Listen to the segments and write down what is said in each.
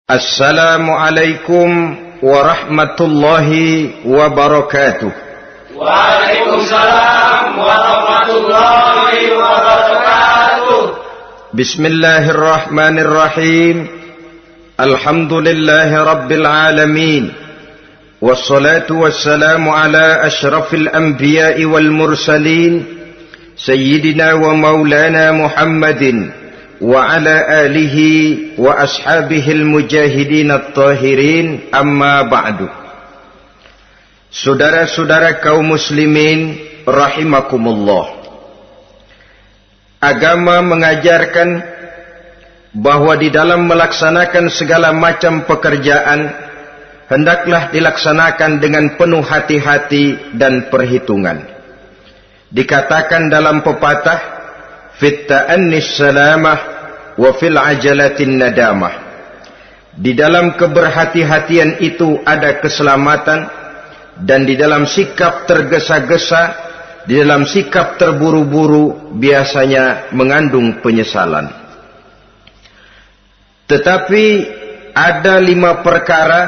Assalamualaikum warahmatullahi wabarakatuh. Waalaikumsalam warahmatullahi wabarakatuh. Bismillahirrahmanirrahim. Alhamdulillahi rabbil alamin. Wassalatu wassalamu ala ashrafil anbiya'i wal mursalin, Sayyidina wa maulana Muhammadin wa ala alihi wa ashabihil mujahidin at-tahirin, amma ba'du. Saudara-saudara kaum muslimin rahimakumullah, agama mengajarkan bahwa di dalam melaksanakan segala macam pekerjaan hendaklah dilaksanakan dengan penuh hati-hati dan perhitungan. Dikatakan dalam pepatah, fit ta'annis salamah wa fil ajalatin nadamah. Di dalam keberhati-hatian itu ada keselamatan, dan di dalam sikap tergesa-gesa, di dalam sikap terburu-buru biasanya mengandung penyesalan. Tetapi ada 5 perkara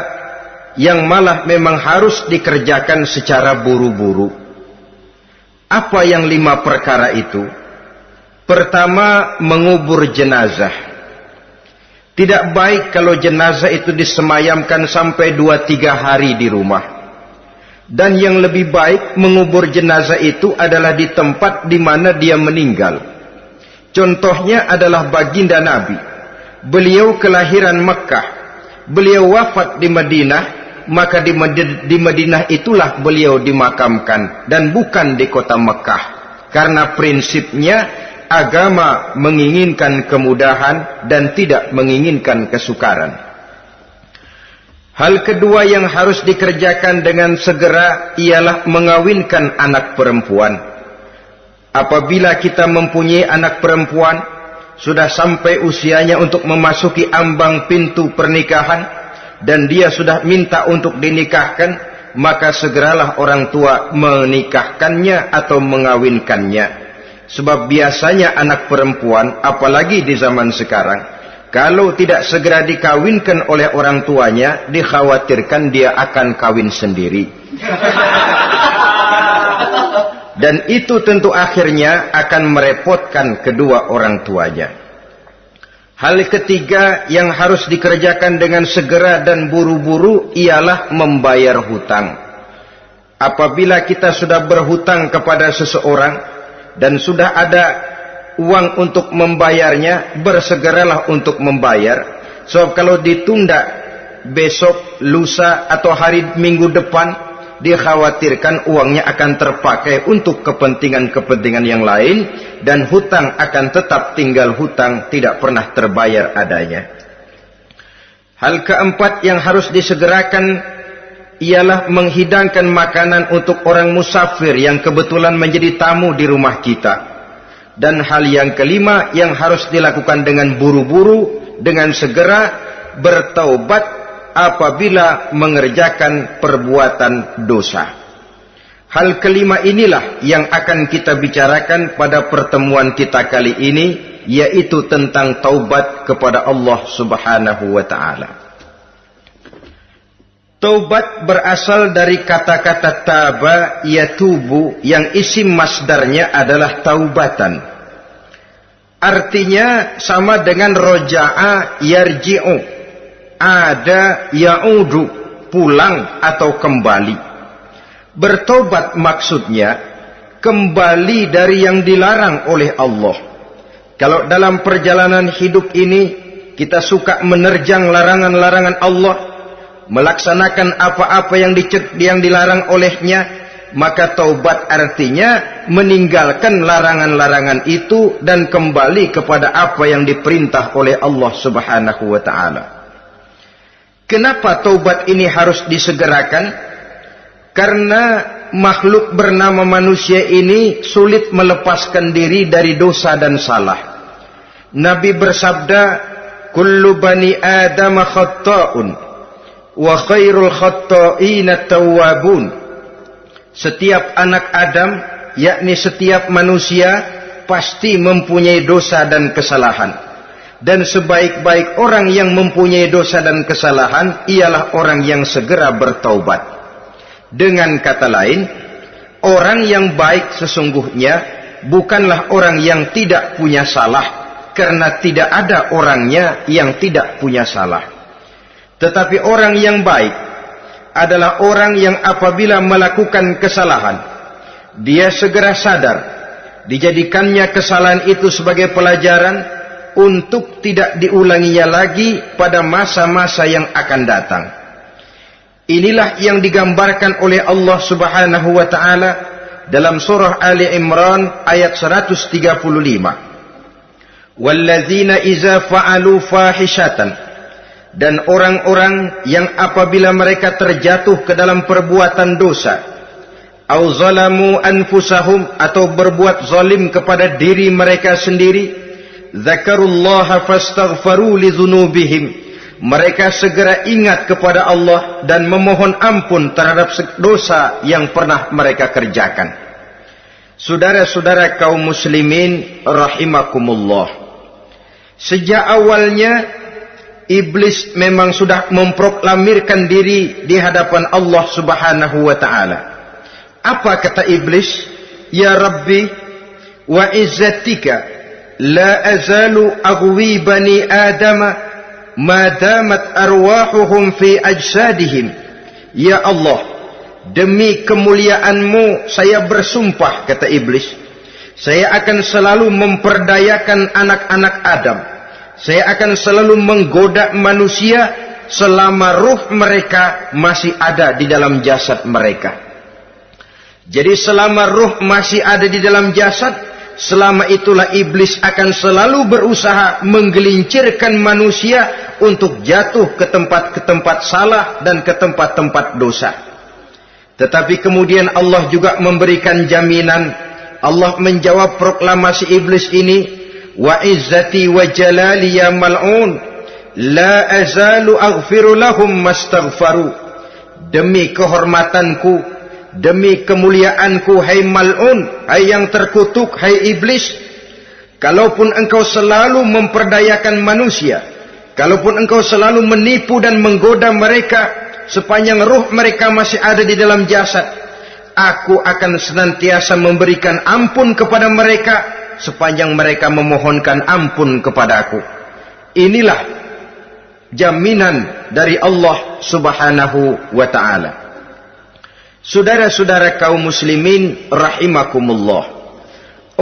yang malah memang harus dikerjakan secara buru-buru. Apa yang 5 perkara itu? Pertama, mengubur jenazah. Tidak baik kalau jenazah itu disemayamkan sampai 2-3 hari di rumah. Dan yang lebih baik mengubur jenazah itu adalah di tempat di mana dia meninggal. Contohnya adalah baginda Nabi. Beliau kelahiran Mekah. Beliau wafat di Madinah, maka di Madinah itulah beliau dimakamkan dan bukan di kota Mekah. Karena prinsipnya agama menginginkan kemudahan dan tidak menginginkan kesukaran. Hal kedua yang harus dikerjakan dengan segera ialah mengawinkan anak perempuan. Apabila kita mempunyai anak perempuan, sudah sampai usianya untuk memasuki ambang pintu pernikahan, dan dia sudah minta untuk dinikahkan, maka segeralah orang tua menikahkannya atau mengawinkannya. Sebab biasanya anak perempuan, apalagi di zaman sekarang, kalau tidak segera dikawinkan oleh orang tuanya, dikhawatirkan dia akan kawin sendiri. Dan itu tentu akhirnya akan merepotkan kedua orang tuanya. Hal ketiga yang harus dikerjakan dengan segera dan buru-buru ialah membayar hutang. Apabila kita sudah berhutang kepada seseorang dan sudah ada uang untuk membayarnya, bersegeralah untuk membayar. Sebab kalau ditunda besok, lusa, atau hari minggu depan, dikhawatirkan uangnya akan terpakai untuk kepentingan-kepentingan yang lain, dan hutang akan tetap tinggal hutang, tidak pernah terbayar adanya. Hal keempat yang harus disegerakan ialah menghidangkan makanan untuk orang musafir yang kebetulan menjadi tamu di rumah kita. Dan hal yang kelima yang harus dilakukan dengan buru-buru, dengan segera bertaubat apabila mengerjakan perbuatan dosa. Hal kelima inilah yang akan kita bicarakan pada pertemuan kita kali ini, yaitu tentang taubat kepada Allah Subhanahu wa ta'ala. Taubat berasal dari kata-kata taba yatubu, yang isim masdarnya adalah taubatan. Artinya sama dengan roja'a yarji'u, ada ya'udu, pulang atau kembali. Bertobat maksudnya kembali dari yang dilarang oleh Allah. Kalau dalam perjalanan hidup ini kita suka menerjang larangan-larangan Allah, melaksanakan apa-apa yang dilarang olehnya, maka taubat artinya meninggalkan larangan-larangan itu dan kembali kepada apa yang diperintah oleh Allah Subhanahu wa ta'ala. Kenapa taubat ini harus disegerakan? Karena makhluk bernama manusia ini sulit melepaskan diri dari dosa dan salah. Nabi bersabda, kullu bani Adam khatta'un wa khairul khatta'ina tawwabun. Setiap anak Adam, yakni setiap manusia, pasti mempunyai dosa dan kesalahan. Dan sebaik-baik orang yang mempunyai dosa dan kesalahan ialah orang yang segera bertaubat. Dengan kata lain, orang yang baik sesungguhnya bukanlah orang yang tidak punya salah, karena tidak ada orangnya yang tidak punya salah. Tetapi orang yang baik adalah orang yang apabila melakukan kesalahan, dia segera sadar, dijadikannya kesalahan itu sebagai pelajaran untuk tidak diulanginya lagi pada masa-masa yang akan datang. Inilah yang digambarkan oleh Allah Subhanahu wa taala dalam surah Ali Imran ayat 135. Walladzina iza fa'alu fahishatan, dan orang-orang yang apabila mereka terjatuh ke dalam perbuatan dosa, au zalamu anfusahum, atau berbuat zalim kepada diri mereka sendiri, dzakarullaha fastaghfaru lidzunubihim, mereka segera ingat kepada Allah dan memohon ampun terhadap dosa yang pernah mereka kerjakan. Saudara-saudara kaum muslimin rahimakumullah, sejak awalnya iblis memang sudah memproklamirkan diri di hadapan Allah Subhanahu wa taala. Apa kata iblis? Ya Rabbi wa izzatika la azalu aghwi bani adama ma damat arwahuhum fi ajsadihim. Ya Allah, demi kemuliaan-Mu saya bersumpah, kata iblis, saya akan selalu memperdayakan anak-anak Adam. Saya akan selalu menggoda manusia selama ruh mereka masih ada di dalam jasad mereka. Jadi selama ruh masih ada di dalam jasad, selama itulah iblis akan selalu berusaha menggelincirkan manusia untuk jatuh ke tempat-tempat salah dan ke tempat-tempat dosa. Tetapi kemudian Allah juga memberikan jaminan. Allah menjawab proklamasi iblis ini, wa izzati wa jalali ya mal'un la azalu aghfiru lahum mastaghfaru. Demi kehormatanku, demi kemuliaanku, hai mal'un, hai yang terkutuk, hai iblis, kalaupun engkau selalu memperdayakan manusia, kalaupun engkau selalu menipu dan menggoda mereka sepanjang ruh mereka masih ada di dalam jasad, aku akan senantiasa memberikan ampun kepada mereka sepanjang mereka memohonkan ampun kepadaku. Inilah jaminan dari Allah Subhanahu wa ta'ala. Saudara-saudara kaum muslimin rahimakumullah,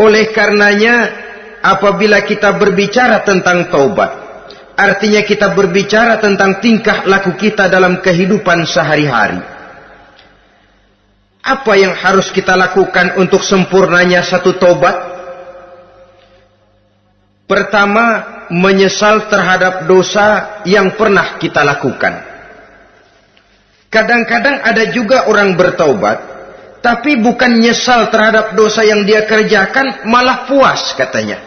oleh karenanya apabila kita berbicara tentang taubat, artinya kita berbicara tentang tingkah laku kita dalam kehidupan sehari-hari. Apa yang harus kita lakukan untuk sempurnanya satu taubat? Pertama, menyesal terhadap dosa yang pernah kita lakukan. Kadang-kadang ada juga orang bertaubat, tapi bukan nyesal terhadap dosa yang dia kerjakan, malah puas katanya.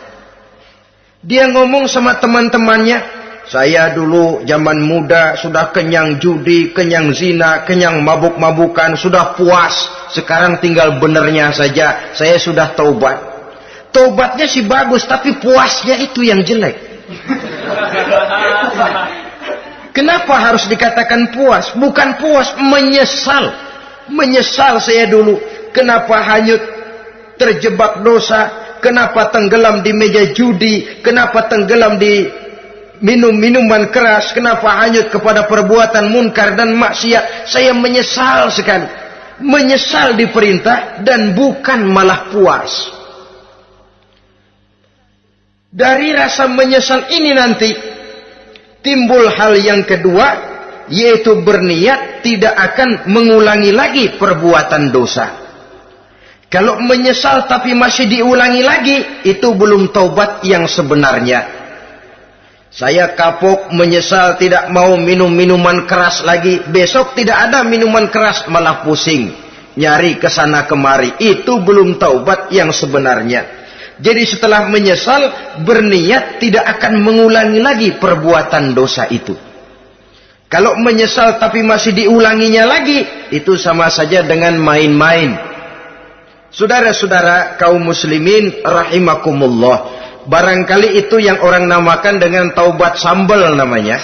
Dia ngomong sama teman-temannya, saya dulu zaman muda sudah kenyang judi, kenyang zina, kenyang mabuk-mabukan, sudah puas. Sekarang tinggal benernya saja, saya sudah taubat. Taubatnya sih bagus, tapi puasnya itu yang jelek. Kenapa harus dikatakan puas? Bukan puas, menyesal. Menyesal saya dulu. Kenapa hanyut terjebak dosa? Kenapa tenggelam di meja judi? Kenapa tenggelam di minum-minuman keras? Kenapa hanyut kepada perbuatan munkar dan maksiat? Saya menyesal sekali. Menyesal diperintah dan bukan malah puas. Dari rasa menyesal ini nanti timbul hal yang kedua, yaitu berniat tidak akan mengulangi lagi perbuatan dosa. Kalau menyesal tapi masih diulangi lagi, itu belum taubat yang sebenarnya. Saya kapok, menyesal, tidak mau minum minuman keras lagi. Besok tidak ada minuman keras, malah pusing, nyari kesana kemari. Itu belum taubat yang sebenarnya. Jadi setelah menyesal, berniat tidak akan mengulangi lagi perbuatan dosa itu. Kalau menyesal tapi masih diulanginya lagi, itu sama saja dengan main-main. Saudara-saudara kaum muslimin rahimakumullah, Barangkali itu yang orang namakan dengan taubat sambal namanya.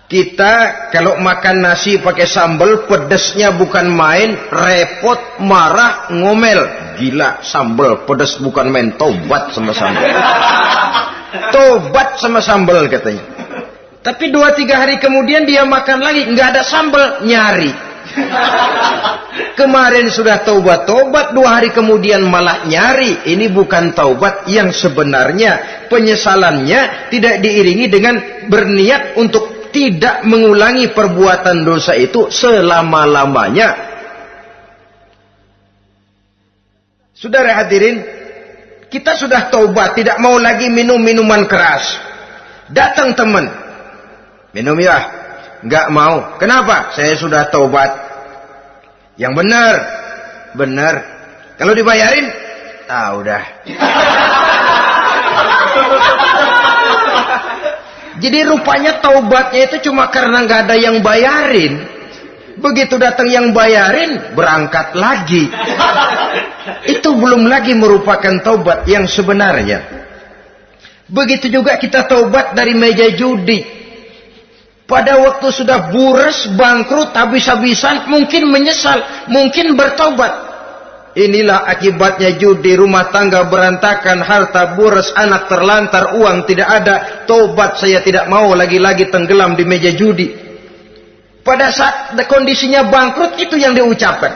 Kita kalau makan nasi pakai sambal, pedesnya bukan main, repot, marah, ngomel. Gila, sambal pedes bukan main, taubat sama sambal. Taubat sama sambal katanya. Tapi 2-3 hari kemudian dia makan lagi, nggak ada sambal, nyari. Kemarin sudah taubat, 2 hari kemudian malah nyari. Ini bukan taubat yang sebenarnya. Penyesalannya tidak diiringi dengan berniat untuk tidak mengulangi perbuatan dosa itu selama-lamanya. Saudara hadirin, kita sudah taubat, tidak mau lagi minum minuman keras. Datang teman, minum ya, nggak mau. Kenapa? Saya sudah taubat. Yang benar, benar. Kalau dibayarin, udah. Jadi rupanya taubatnya itu cuma karena nggak ada yang bayarin. Begitu datang yang bayarin, berangkat lagi. Itu belum lagi merupakan taubat yang sebenarnya. Begitu juga kita taubat dari meja judi. Pada waktu sudah bures, bangkrut, habis-habisan, mungkin menyesal, mungkin bertaubat. Inilah akibatnya judi, rumah tangga berantakan, harta boros, anak terlantar, uang tidak ada. Taubat, saya tidak mau lagi-lagi tenggelam di meja judi. Pada saat kondisinya bangkrut, itu yang diucapkan.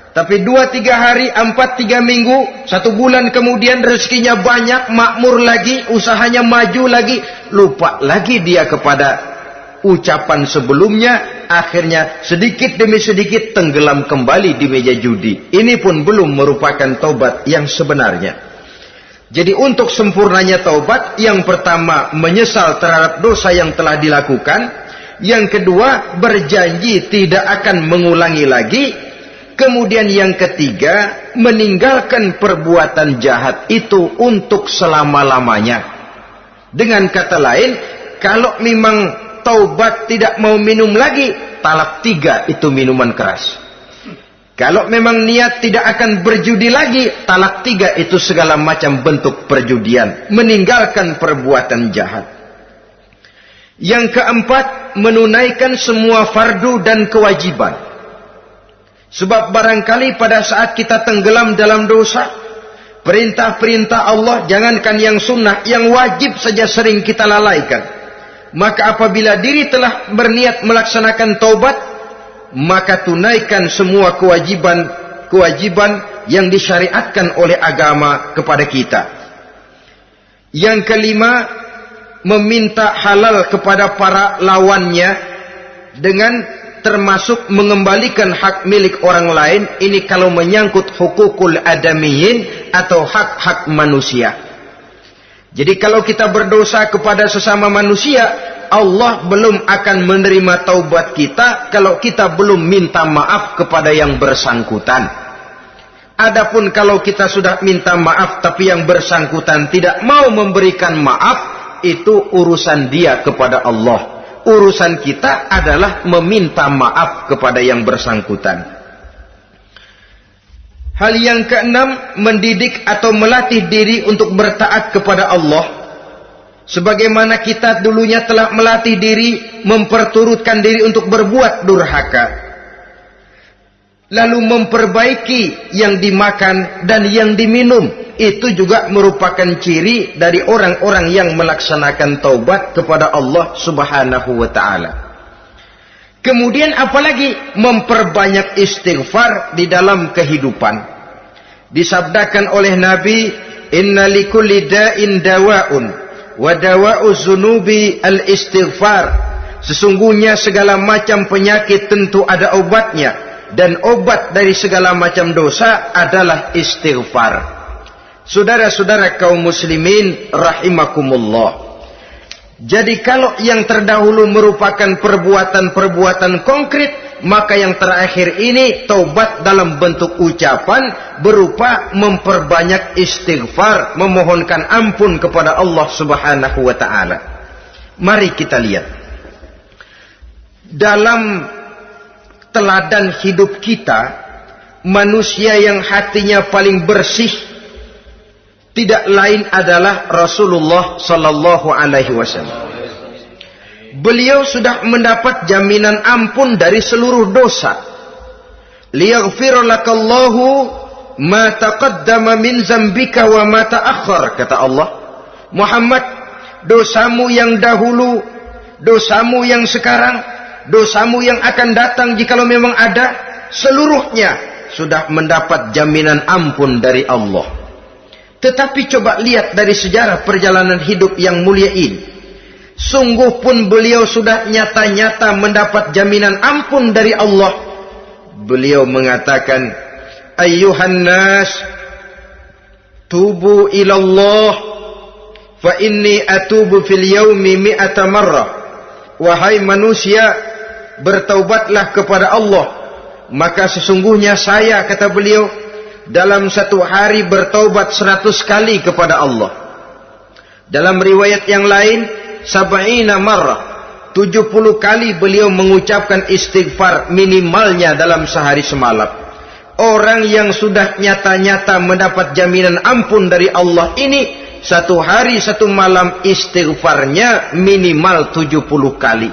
Tapi 2-3 hari, 4-3 minggu, 1 bulan kemudian rezekinya banyak, makmur lagi, usahanya maju lagi, lupa lagi dia kepada ucapan sebelumnya. Akhirnya sedikit demi sedikit tenggelam kembali di meja judi. Ini pun belum merupakan taubat yang sebenarnya. Jadi untuk sempurnanya taubat, yang pertama menyesal terhadap dosa yang telah dilakukan, yang kedua berjanji tidak akan mengulangi lagi, kemudian yang ketiga meninggalkan perbuatan jahat itu untuk selama-lamanya. Dengan kata lain, kalau memang taubat tidak mau minum lagi, talak 3 itu minuman keras. Kalau memang niat tidak akan berjudi lagi, talak 3 itu segala macam bentuk perjudian, meninggalkan perbuatan jahat. Yang keempat, menunaikan semua fardu dan kewajiban. Sebab barangkali pada saat kita tenggelam dalam dosa, perintah-perintah Allah, jangankan yang sunnah, yang wajib saja sering kita lalaikan. Maka apabila diri telah berniat melaksanakan taubat, maka tunaikan semua kewajiban yang disyariatkan oleh agama kepada kita. Yang kelima, meminta halal kepada para lawannya dengan termasuk mengembalikan hak milik orang lain. Ini kalau menyangkut hukukul adamiyin atau hak-hak manusia. Jadi kalau kita berdosa kepada sesama manusia, Allah belum akan menerima taubat kita kalau kita belum minta maaf kepada yang bersangkutan. Adapun kalau kita sudah minta maaf tapi yang bersangkutan tidak mau memberikan maaf, itu urusan dia kepada Allah. Urusan kita adalah meminta maaf kepada yang bersangkutan. Hal yang keenam, mendidik atau melatih diri untuk bertaat kepada Allah. Sebagaimana kita dulunya telah melatih diri, memperturutkan diri untuk berbuat durhaka. Lalu memperbaiki yang dimakan dan yang diminum. Itu juga merupakan ciri dari orang-orang yang melaksanakan taubat kepada Allah Subhanahu wa ta'ala. Kemudian apalagi memperbanyak istighfar di dalam kehidupan. Disabdakan oleh Nabi, inna likulli da'in dawa'un wa dawa'u zunubi al-istighfar. Sesungguhnya segala macam penyakit tentu ada obatnya, dan obat dari segala macam dosa adalah istighfar. Saudara-saudara kaum muslimin rahimakumullah. Jadi kalau yang terdahulu merupakan perbuatan-perbuatan konkret, maka yang terakhir ini taubat dalam bentuk ucapan berupa memperbanyak istighfar, memohonkan ampun kepada Allah Subhanahu wa ta'ala. Mari kita lihat dalam teladan hidup kita, manusia yang hatinya paling bersih, tidak lain adalah Rasulullah sallallahu alaihi wasallam. Beliau sudah mendapat jaminan ampun dari seluruh dosa. Liyaghfir lakallahu ma taqaddama min zambika wa ma ta'akhkhar, kata Allah. Muhammad, dosamu yang dahulu, dosamu yang sekarang, dosamu yang akan datang jikalau memang ada, seluruhnya sudah mendapat jaminan ampun dari Allah. Tetapi coba lihat dari sejarah perjalanan hidup yang mulia ini. Sungguh pun beliau sudah nyata-nyata mendapat jaminan ampun dari Allah. Beliau mengatakan, ayyuhan nas, tubu ilallah, fa inni atubu fil yaumi mi'ata marrah. Wahai manusia, bertaubatlah kepada Allah. Maka sesungguhnya saya, kata beliau, dalam satu hari bertaubat 100 kali kepada Allah. Dalam riwayat yang lain, sab'ina marrah, 70 kali beliau mengucapkan istighfar minimalnya dalam sehari semalam. Orang yang sudah nyata-nyata mendapat jaminan ampun dari Allah ini, satu hari satu malam istighfarnya minimal 70 kali.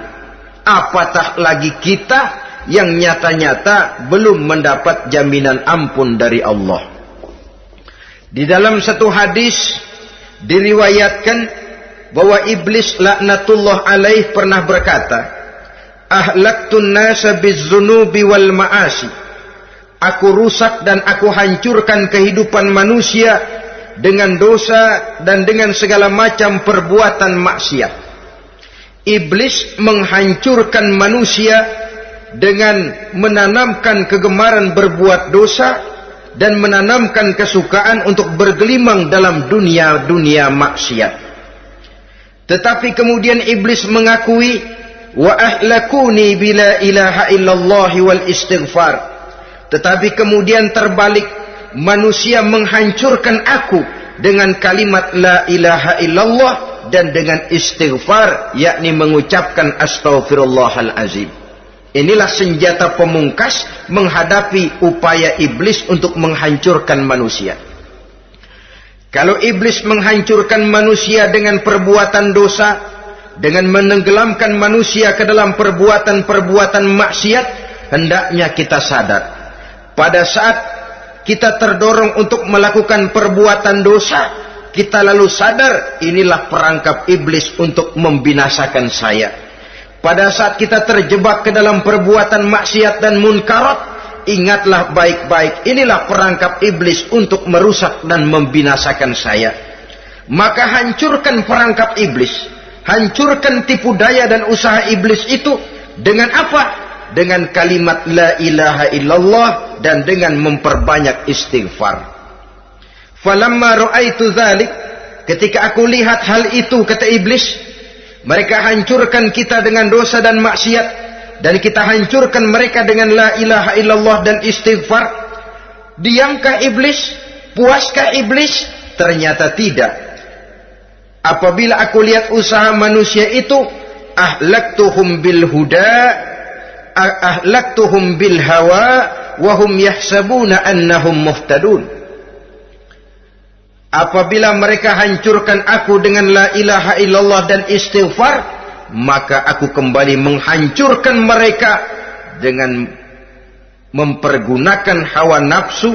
Apatah lagi kita yang nyata-nyata belum mendapat jaminan ampun dari Allah. Di dalam satu hadis diriwayatkan bahwa iblis laknatullah alaih pernah berkata, ahlaktun nasa bizzunubi wal ma'asi. Aku rusak dan aku hancurkan kehidupan manusia dengan dosa dan dengan segala macam perbuatan maksiat. Iblis menghancurkan manusia dengan menanamkan kegemaran berbuat dosa dan menanamkan kesukaan untuk bergelimang dalam dunia maksiat. Tetapi kemudian iblis mengakui, wa ahlakuni bila ilaha illallah wal istighfar. Tetapi kemudian terbalik, manusia menghancurkan aku dengan kalimat la ilaha illallah dan dengan istighfar, yakni mengucapkan astaghfirullahalazim. Inilah senjata pemungkas menghadapi upaya iblis untuk menghancurkan manusia. Kalau iblis menghancurkan manusia dengan perbuatan dosa, dengan menenggelamkan manusia ke dalam perbuatan-perbuatan maksiat, hendaknya kita sadar. Pada saat kita terdorong untuk melakukan perbuatan dosa, kita lalu sadar inilah perangkap iblis untuk membinasakan saya. Pada saat kita terjebak ke dalam perbuatan maksiat dan munkarat, ingatlah baik-baik, inilah perangkap iblis untuk merusak dan membinasakan saya. Maka hancurkan perangkap iblis, hancurkan tipu daya dan usaha iblis itu dengan apa? Dengan kalimat la ilaha illallah dan dengan memperbanyak istighfar. Falamma ra'aitu dzalik, ketika aku lihat hal itu, kata iblis, mereka hancurkan kita dengan dosa dan maksiat, dan kita hancurkan mereka dengan la ilaha illallah dan istighfar. Diamkah iblis? Puaskah iblis? Ternyata tidak. Apabila aku lihat usaha manusia itu, ahlaktuhum bil huda, ahlaktuhum bil hawa, wahum yahsabuna annahum muhtadun. Apabila mereka hancurkan aku dengan la ilaha illallah dan istighfar, maka aku kembali menghancurkan mereka dengan mempergunakan hawa nafsu,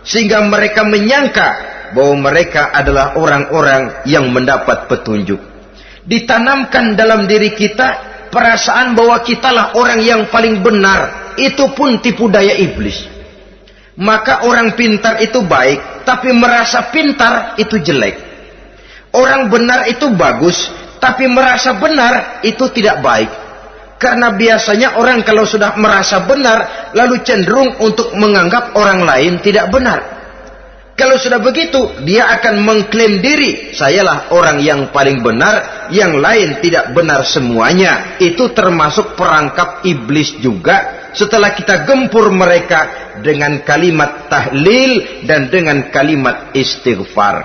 sehingga mereka menyangka bahwa mereka adalah orang-orang yang mendapat petunjuk. Ditanamkan dalam diri kita perasaan bahwa kitalah orang yang paling benar, itu pun tipu daya iblis. Maka orang pintar itu baik, tapi merasa pintar itu jelek. Orang benar itu bagus, tapi merasa benar itu tidak baik. Karena biasanya orang kalau sudah merasa benar, lalu cenderung untuk menganggap orang lain tidak benar. Kalau sudah begitu, dia akan mengklaim diri, sayalah orang yang paling benar, yang lain tidak benar semuanya. Itu termasuk perangkap iblis juga. Setelah kita gempur mereka dengan kalimat tahlil dan dengan kalimat istighfar.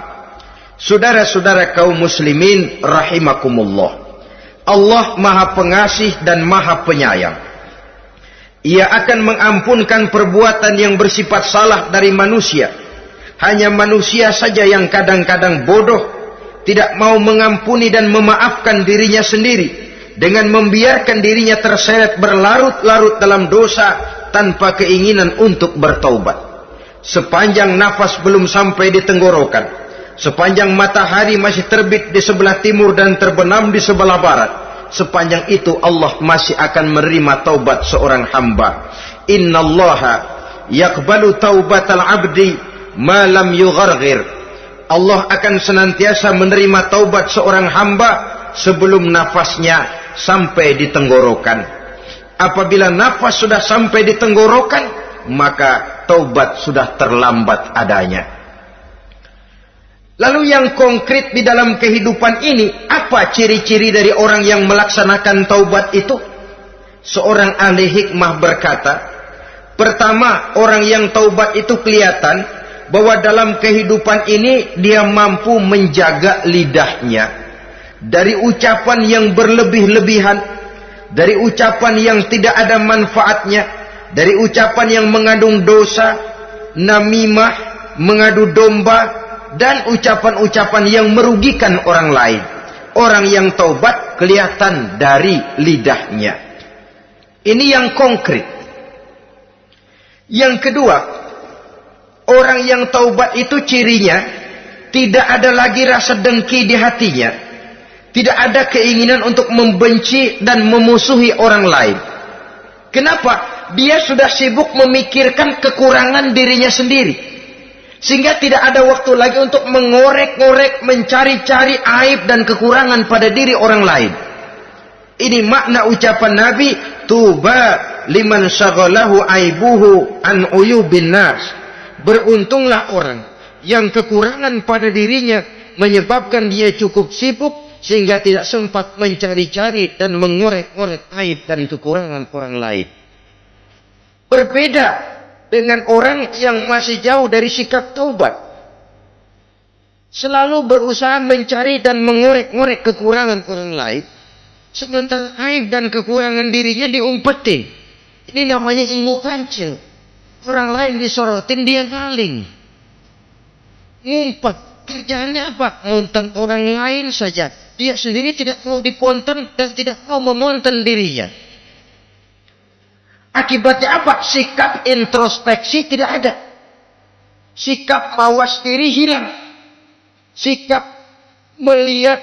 Saudara-saudara kaum muslimin rahimakumullah, Allah Maha Pengasih dan Maha Penyayang. Ia akan mengampunkan perbuatan yang bersifat salah dari manusia Hanya manusia saja yang kadang-kadang bodoh, tidak mau mengampuni dan memaafkan dirinya sendiri, dengan membiarkan dirinya terseret berlarut-larut dalam dosa tanpa keinginan untuk bertaubat. Sepanjang nafas belum sampai di tenggorokan, sepanjang matahari masih terbit di sebelah timur dan terbenam di sebelah barat, sepanjang itu Allah masih akan menerima taubat seorang hamba. Innallaha yaqbalu taubatal abdi ma lam yugharghir. Allah akan senantiasa menerima taubat seorang hamba sebelum nafasnya sampai di tenggorokan. Apabila nafas sudah sampai di tenggorokan, maka taubat sudah terlambat adanya. Lalu yang konkret di dalam kehidupan ini, apa ciri-ciri dari orang yang melaksanakan taubat itu? Seorang ahli hikmah berkata, pertama, orang yang taubat itu kelihatan bahwa dalam kehidupan ini dia mampu menjaga lidahnya dari ucapan yang berlebih-lebihan, dari ucapan yang tidak ada manfaatnya, dari ucapan yang mengandung dosa, namimah, mengadu domba, dan ucapan-ucapan yang merugikan orang lain. Orang yang taubat kelihatan dari lidahnya. Ini yang konkret. Yang kedua, orang yang taubat itu cirinya tidak ada lagi rasa dengki di hatinya, tidak ada keinginan untuk membenci dan memusuhi orang lain. Kenapa? Dia sudah sibuk memikirkan kekurangan dirinya sendiri, sehingga tidak ada waktu lagi untuk mengorek-ngorek, mencari-cari aib dan kekurangan pada diri orang lain. Ini makna ucapan Nabi, tuba liman syaghalahu aibuhu an uyubin nas. Beruntunglah orang yang kekurangan pada dirinya menyebabkan dia cukup sibuk sehingga tidak sempat mencari-cari dan mengorek-ngorek aib dan kekurangan orang lain. Berbeda dengan orang yang masih jauh dari sikap taubat, selalu berusaha mencari dan mengorek-ngorek kekurangan orang lain, sementara aib dan kekurangan dirinya diumpetin. Ini namanya ilmu kancil. Orang lain disorotin, dia ngaling, ngumpet. Kerjaannya apa? Ngonten orang lain saja. Dia sendiri tidak mau diponten dan tidak mau memonten dirinya. Akibatnya apa? Sikap introspeksi tidak ada. Sikap mawas diri hilang. Sikap melihat,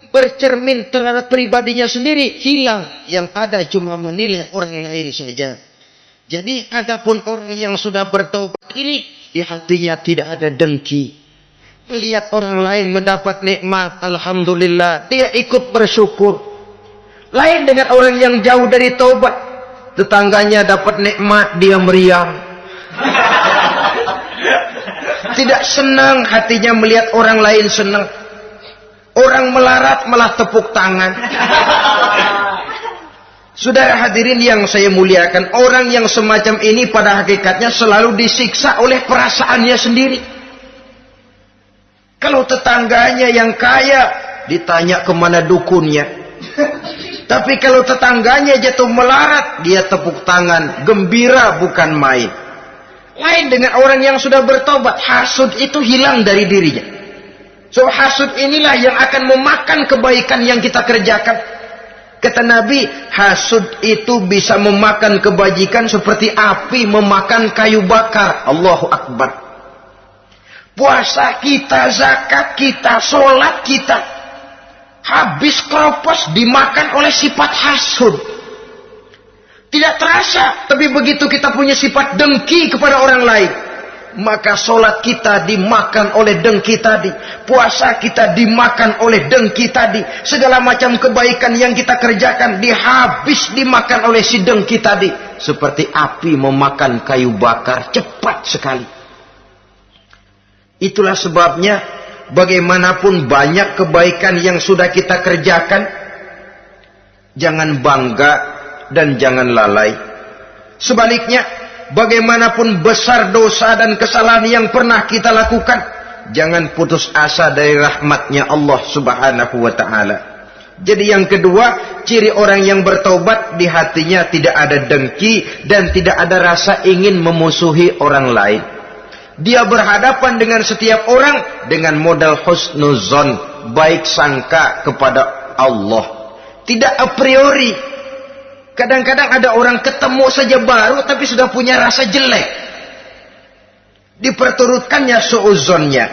bercermin terhadap pribadinya sendiri hilang. Yang ada cuma menilai orang lain saja. Jadi adapun orang yang sudah bertobat ini, di hatinya tidak ada dengki. Melihat orang lain mendapat nikmat, alhamdulillah, dia ikut bersyukur. Lain dengan orang yang jauh dari taubat, tetangganya dapat nikmat, dia meriang. Tidak senang hatinya melihat orang lain senang. Orang melarat malah tepuk tangan. Saudara hadirin yang saya muliakan, orang yang semacam ini pada hakikatnya selalu disiksa oleh perasaannya sendiri. Kalau tetangganya yang kaya, ditanya kemana dukunnya. Tapi kalau tetangganya jatuh melarat, dia tepuk tangan, gembira bukan main. Lain dengan orang yang sudah bertobat, hasud itu hilang dari dirinya. So hasud inilah yang akan memakan kebaikan yang kita kerjakan. Kata Nabi, hasud itu bisa memakan kebajikan seperti api memakan kayu bakar. Allahu Akbar. Puasa kita, zakat kita, sholat kita, habis keropos dimakan oleh sifat hasud. Tidak terasa, tapi begitu kita punya sifat dengki kepada orang lain, maka sholat kita dimakan oleh dengki tadi, puasa kita dimakan oleh dengki tadi, segala macam kebaikan yang kita kerjakan dimakan oleh si dengki tadi, seperti api memakan kayu bakar, cepat sekali. Itulah sebabnya bagaimanapun banyak kebaikan yang sudah kita kerjakan, jangan bangga dan jangan lalai. Sebaliknya, bagaimanapun besar dosa dan kesalahan yang pernah kita lakukan, jangan putus asa dari rahmatnya Allah Subhanahu wa ta'ala. Jadi yang kedua, ciri orang yang bertaubat, di hatinya tidak ada dengki dan tidak ada rasa ingin memusuhi orang lain. Dia berhadapan dengan setiap orang dengan modal husnuzon, baik sangka kepada Allah. Tidak a priori. Kadang-kadang ada orang ketemu saja baru tapi sudah punya rasa jelek. Diperturutkannya suuzonnya.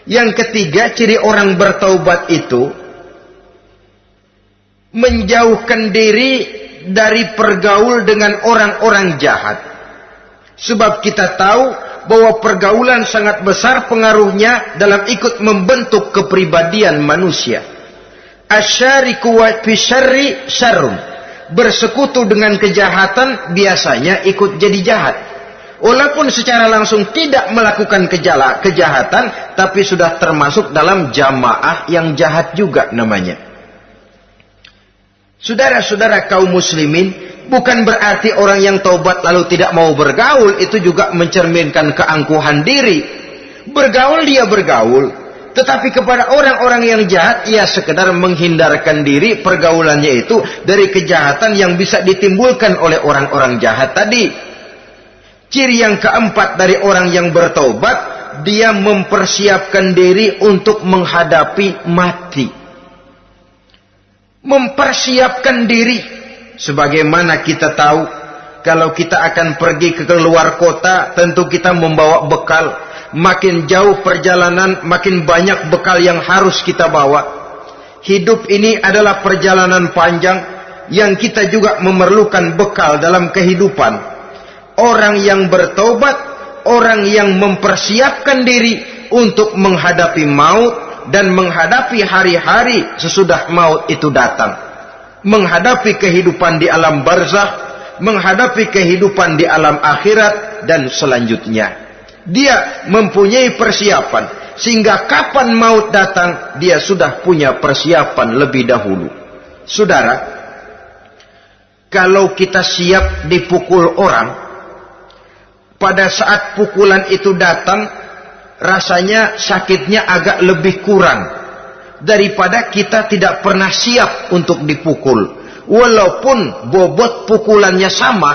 Yang ketiga, ciri orang bertaubat itu menjauhkan diri dari pergaul dengan orang-orang jahat. Sebab kita tahu bahwa pergaulan sangat besar pengaruhnya dalam ikut membentuk kepribadian manusia. Asyariku wa fi syarri syarrun. Bersekutu dengan kejahatan biasanya ikut jadi jahat. Walaupun secara langsung tidak melakukan kejahatan, tapi sudah termasuk dalam jamaah yang jahat juga namanya. Saudara-saudara kaum muslimin, bukan berarti orang yang taubat lalu tidak mau bergaul itu juga mencerminkan keangkuhan diri. Bergaul dia bergaul, tetapi kepada orang-orang yang jahat ia sekedar menghindarkan diri pergaulannya itu dari kejahatan yang bisa ditimbulkan oleh orang-orang jahat tadi. Ciri yang keempat dari orang yang bertaubat, dia mempersiapkan diri untuk menghadapi mati. Mempersiapkan diri. Sebagaimana kita tahu, kalau kita akan pergi ke luar kota, tentu kita membawa bekal. Makin jauh perjalanan, makin banyak bekal yang harus kita bawa. Hidup ini adalah perjalanan panjang yang kita juga memerlukan bekal dalam kehidupan. Orang yang bertobat, orang yang mempersiapkan diri untuk menghadapi maut dan menghadapi hari-hari sesudah maut itu datang. Menghadapi kehidupan di alam barzakh, menghadapi kehidupan di alam akhirat dan selanjutnya. Dia mempunyai persiapan sehingga kapan maut datang dia sudah punya persiapan lebih dahulu. Saudara, kalau kita siap dipukul orang, pada saat pukulan itu datang rasanya sakitnya agak lebih kurang daripada kita tidak pernah siap untuk dipukul. Walaupun bobot pukulannya sama,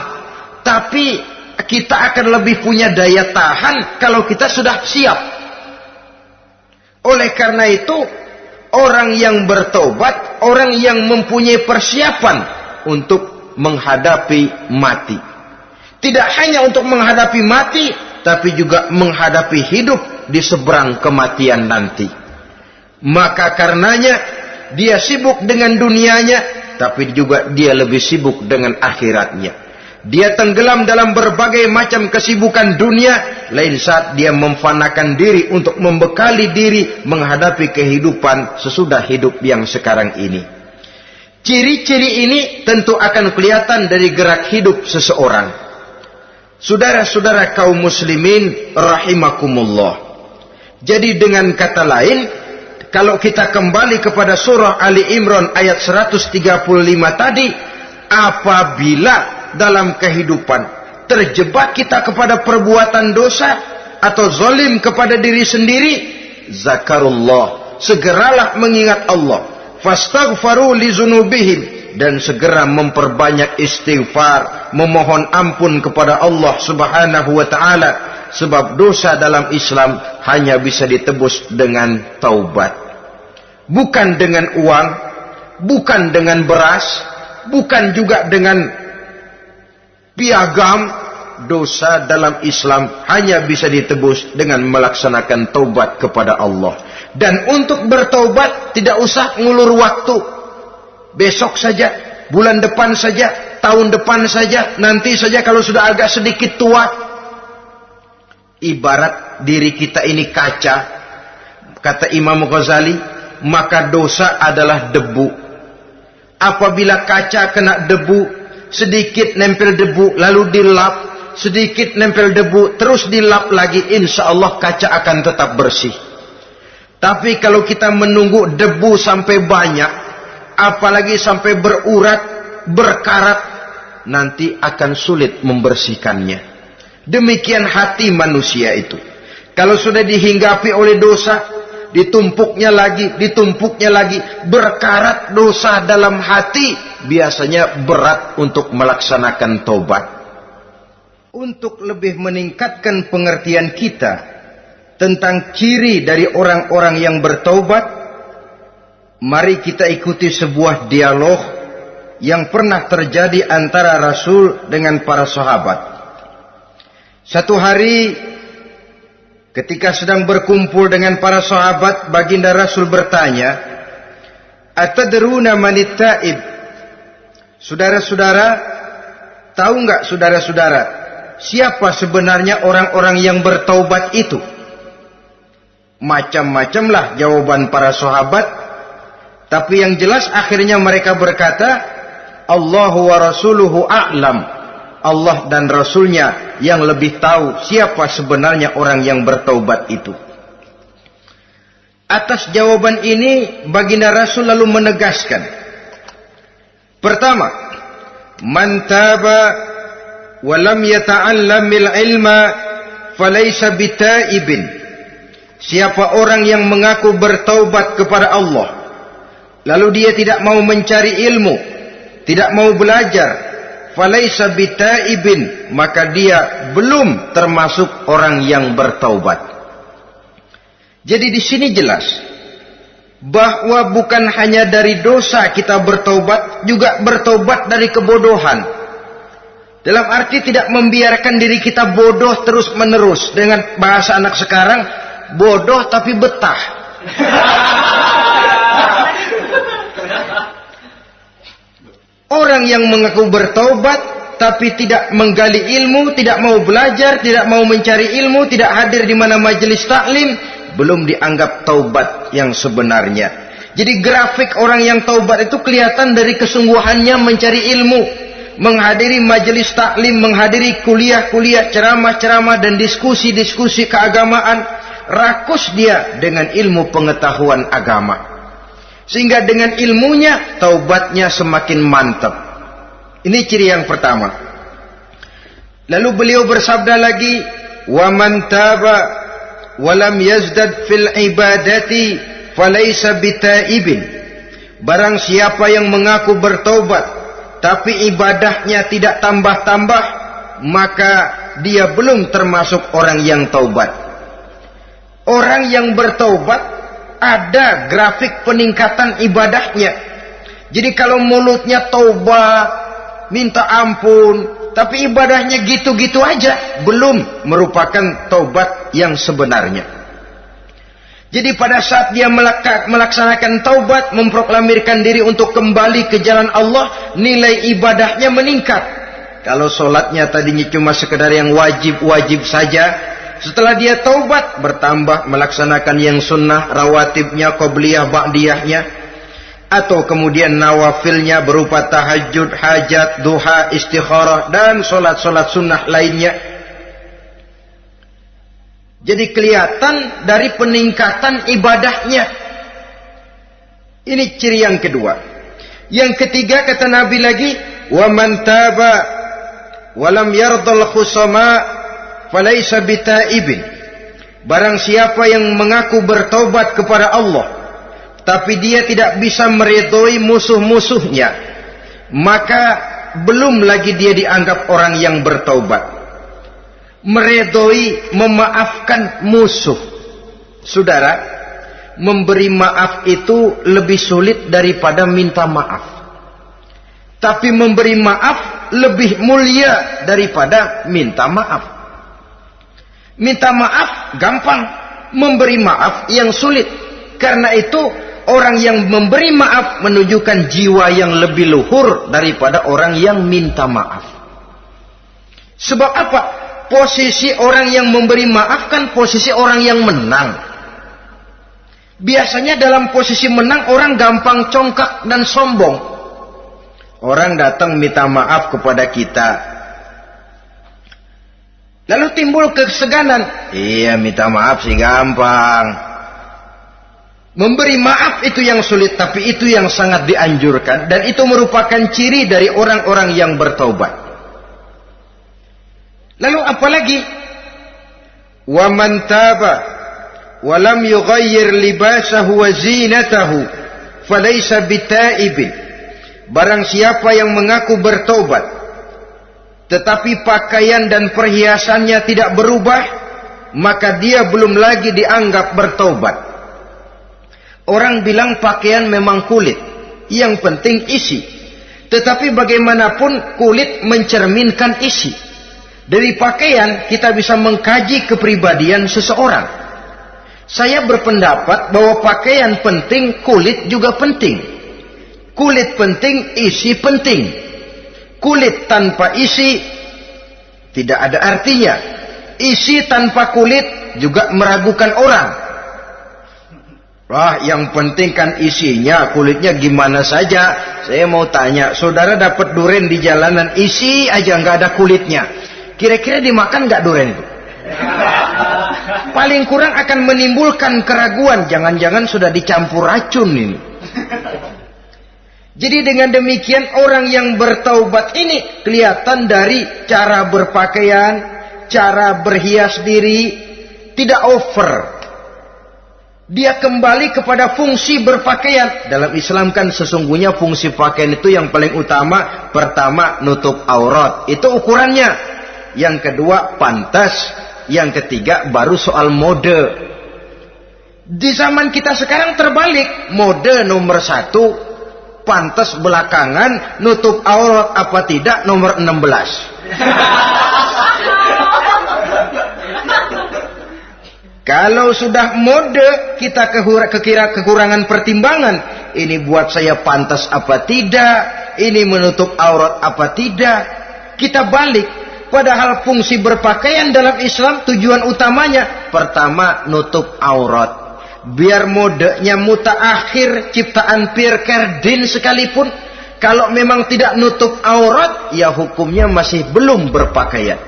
tapi kita akan lebih punya daya tahan kalau kita sudah siap. Oleh karena itu, orang yang bertobat, orang yang mempunyai persiapan untuk menghadapi mati. Tidak hanya untuk menghadapi mati, tapi juga menghadapi hidup di seberang kematian nanti. Maka karenanya, dia sibuk dengan dunianya, tapi juga dia lebih sibuk dengan akhiratnya. Dia tenggelam dalam berbagai macam kesibukan dunia. Lain saat dia memfanakan diri untuk membekali diri menghadapi kehidupan sesudah hidup yang sekarang ini. Ciri-ciri ini tentu akan kelihatan dari gerak hidup seseorang. Saudara-saudara kaum muslimin rahimakumullah. Jadi dengan kata lain, kalau kita kembali kepada surah Ali Imran ayat 135 tadi, apabila dalam kehidupan terjebak kita kepada perbuatan dosa atau zalim kepada diri sendiri, zakarullah, segeralah mengingat Allah, fastaghfaru li dzunubihim, dan segera memperbanyak istighfar, memohon ampun kepada Allah Subhanahu wa taala, sebab dosa dalam Islam hanya bisa ditebus dengan taubat. Bukan dengan uang, bukan dengan beras, bukan juga dengan piagam. Dosa dalam Islam hanya bisa ditebus dengan melaksanakan taubat kepada Allah. Dan untuk bertaubat tidak usah ngulur waktu. Besok saja, bulan depan saja, tahun depan saja, nanti saja kalau sudah agak sedikit tua. Ibarat diri kita ini kaca, kata Imam Ghazali, maka dosa adalah debu. Apabila kaca kena debu, sedikit nempel debu lalu dilap, sedikit nempel debu terus dilap lagi, insya Allah kaca akan tetap bersih. Tapi kalau kita menunggu debu sampai banyak, apalagi sampai berurat, berkarat, nanti akan sulit membersihkannya. Demikian hati manusia itu. Kalau sudah dihinggapi oleh dosa, ditumpuknya lagi, berkarat dosa dalam hati, biasanya berat untuk melaksanakan taubat. untuk lebih meningkatkan pengertian kita tentang ciri dari orang-orang yang bertaubat, mari kita ikuti sebuah dialog yang pernah terjadi antara Rasul dengan para sahabat. Satu hari ketika sedang berkumpul dengan para sahabat, baginda Rasul bertanya, "Atadruna manit taib?" Saudara-saudara, tahu enggak saudara-saudara, siapa sebenarnya orang-orang yang bertaubat itu? Macam-macamlah jawaban para sahabat, tapi yang jelas akhirnya mereka berkata, Allahu wa rasuluhu a'lam. Allah dan Rasulnya yang lebih tahu siapa sebenarnya orang yang bertaubat itu. Atas jawaban ini, baginda Rasul lalu menegaskan, pertama, man taba wa lam yata'allamil ilma falaysa bitaibin. Siapa orang yang mengaku bertaubat kepada Allah, lalu dia tidak mau mencari ilmu, tidak mau belajar, falaysa bitaibin, maka dia belum termasuk orang yang bertaubat. Jadi di sini jelas bahwa bukan hanya dari dosa kita bertaubat, juga bertaubat dari kebodohan. Dalam arti tidak membiarkan diri kita bodoh terus menerus. Dengan bahasa anak sekarang, bodoh tapi betah. Orang yang mengaku bertaubat tapi tidak menggali ilmu, tidak mau belajar, tidak mau mencari ilmu, tidak hadir di mana majelis taklim, belum dianggap taubat yang sebenarnya. Jadi grafik orang yang taubat itu kelihatan dari kesungguhannya mencari ilmu, menghadiri majelis taklim, menghadiri kuliah-kuliah, ceramah-ceramah dan diskusi-diskusi keagamaan. Rakus dia dengan ilmu pengetahuan agama. Sehingga dengan ilmunya taubatnya semakin mantap. Ini ciri yang pertama. Lalu beliau bersabda lagi, "Wa man taba wa lam yazdad fil ibadati falaysa bitaibin." Barang siapa yang mengaku bertaubat tapi ibadahnya tidak tambah-tambah, maka dia belum termasuk orang yang taubat. Orang yang bertaubat ada grafik peningkatan ibadahnya. Jadi kalau mulutnya taubat, minta ampun, tapi ibadahnya gitu-gitu aja, belum merupakan taubat yang sebenarnya. Jadi pada saat dia melaksanakan taubat, memproklamirkan diri untuk kembali ke jalan Allah, nilai ibadahnya meningkat. Kalau sholatnya tadinya cuma sekedar yang wajib-wajib saja, setelah dia taubat bertambah melaksanakan yang sunnah, rawatibnya, qobliyah, ba'diyahnya, atau kemudian nawafilnya berupa tahajud, hajat, duha, istikharah, dan solat-solat sunnah lainnya. Jadi kelihatan dari peningkatan ibadahnya. Ini ciri yang kedua. Yang ketiga kata Nabi lagi, wa man taba wa lam yardal khusama falaysa bitaibin. Barang siapa yang mengaku bertaubat kepada Allah tapi dia tidak bisa meridhoi musuh-musuhnya, maka belum lagi dia dianggap orang yang bertaubat. Meridhoi, memaafkan musuh. Saudara, memberi maaf itu lebih sulit daripada minta maaf. Tapi memberi maaf lebih mulia daripada minta maaf. Minta maaf gampang, memberi maaf yang sulit. Karena itu orang yang memberi maaf menunjukkan jiwa yang lebih luhur daripada orang yang minta maaf. Sebab apa? Posisi orang yang memberi maaf kan posisi orang yang menang. Biasanya dalam posisi menang orang gampang congkak dan sombong. Orang datang minta maaf kepada kita, lalu timbul keseganan. Iya, minta maaf sih gampang. Memberi maaf itu yang sulit, tapi itu yang sangat dianjurkan. Dan itu merupakan ciri dari orang-orang yang bertaubat. Lalu apalagi? Wa man taba wa lam yughayyir libasahu wa zinatahu falaysa bitaibin. Barang siapa yang mengaku bertaubat tetapi pakaian dan perhiasannya tidak berubah, maka dia belum lagi dianggap bertaubat. Orang bilang pakaian memang kulit, yang penting isi. Tetapi bagaimanapun kulit mencerminkan isi. Dari pakaian kita bisa mengkaji kepribadian seseorang. Saya berpendapat bahwa pakaian penting, kulit juga penting. Kulit penting, isi penting. Kulit tanpa isi tidak ada artinya. Isi tanpa kulit juga meragukan orang. Wah, yang penting kan isinya, kulitnya gimana saja. Saya mau tanya, saudara dapat duren di jalanan, isi aja nggak ada kulitnya. Kira-kira dimakan nggak duren itu? Paling kurang akan menimbulkan keraguan. Jangan-jangan sudah dicampur racun ini. Jadi dengan demikian orang yang bertaubat ini kelihatan dari cara berpakaian, cara berhias diri, tidak over. Dia kembali kepada fungsi berpakaian. Dalam Islam kan sesungguhnya fungsi pakaian itu yang paling utama. Pertama, nutup aurat. Itu ukurannya. Yang kedua, pantas. Yang ketiga, baru soal mode. Di zaman kita sekarang terbalik. Mode nomor 1, pantas belakangan, nutup aurat apa tidak nomor 16. Kalau sudah mode, kita kekira kekurangan pertimbangan. Ini buat saya pantas apa tidak, ini menutup aurat apa tidak. Kita balik. Padahal fungsi berpakaian dalam Islam tujuan utamanya pertama nutup aurat. Biar modenya mutaakhir, ciptaan Pierre Cardin sekalipun, kalau memang tidak nutup aurat, ya hukumnya masih belum berpakaian.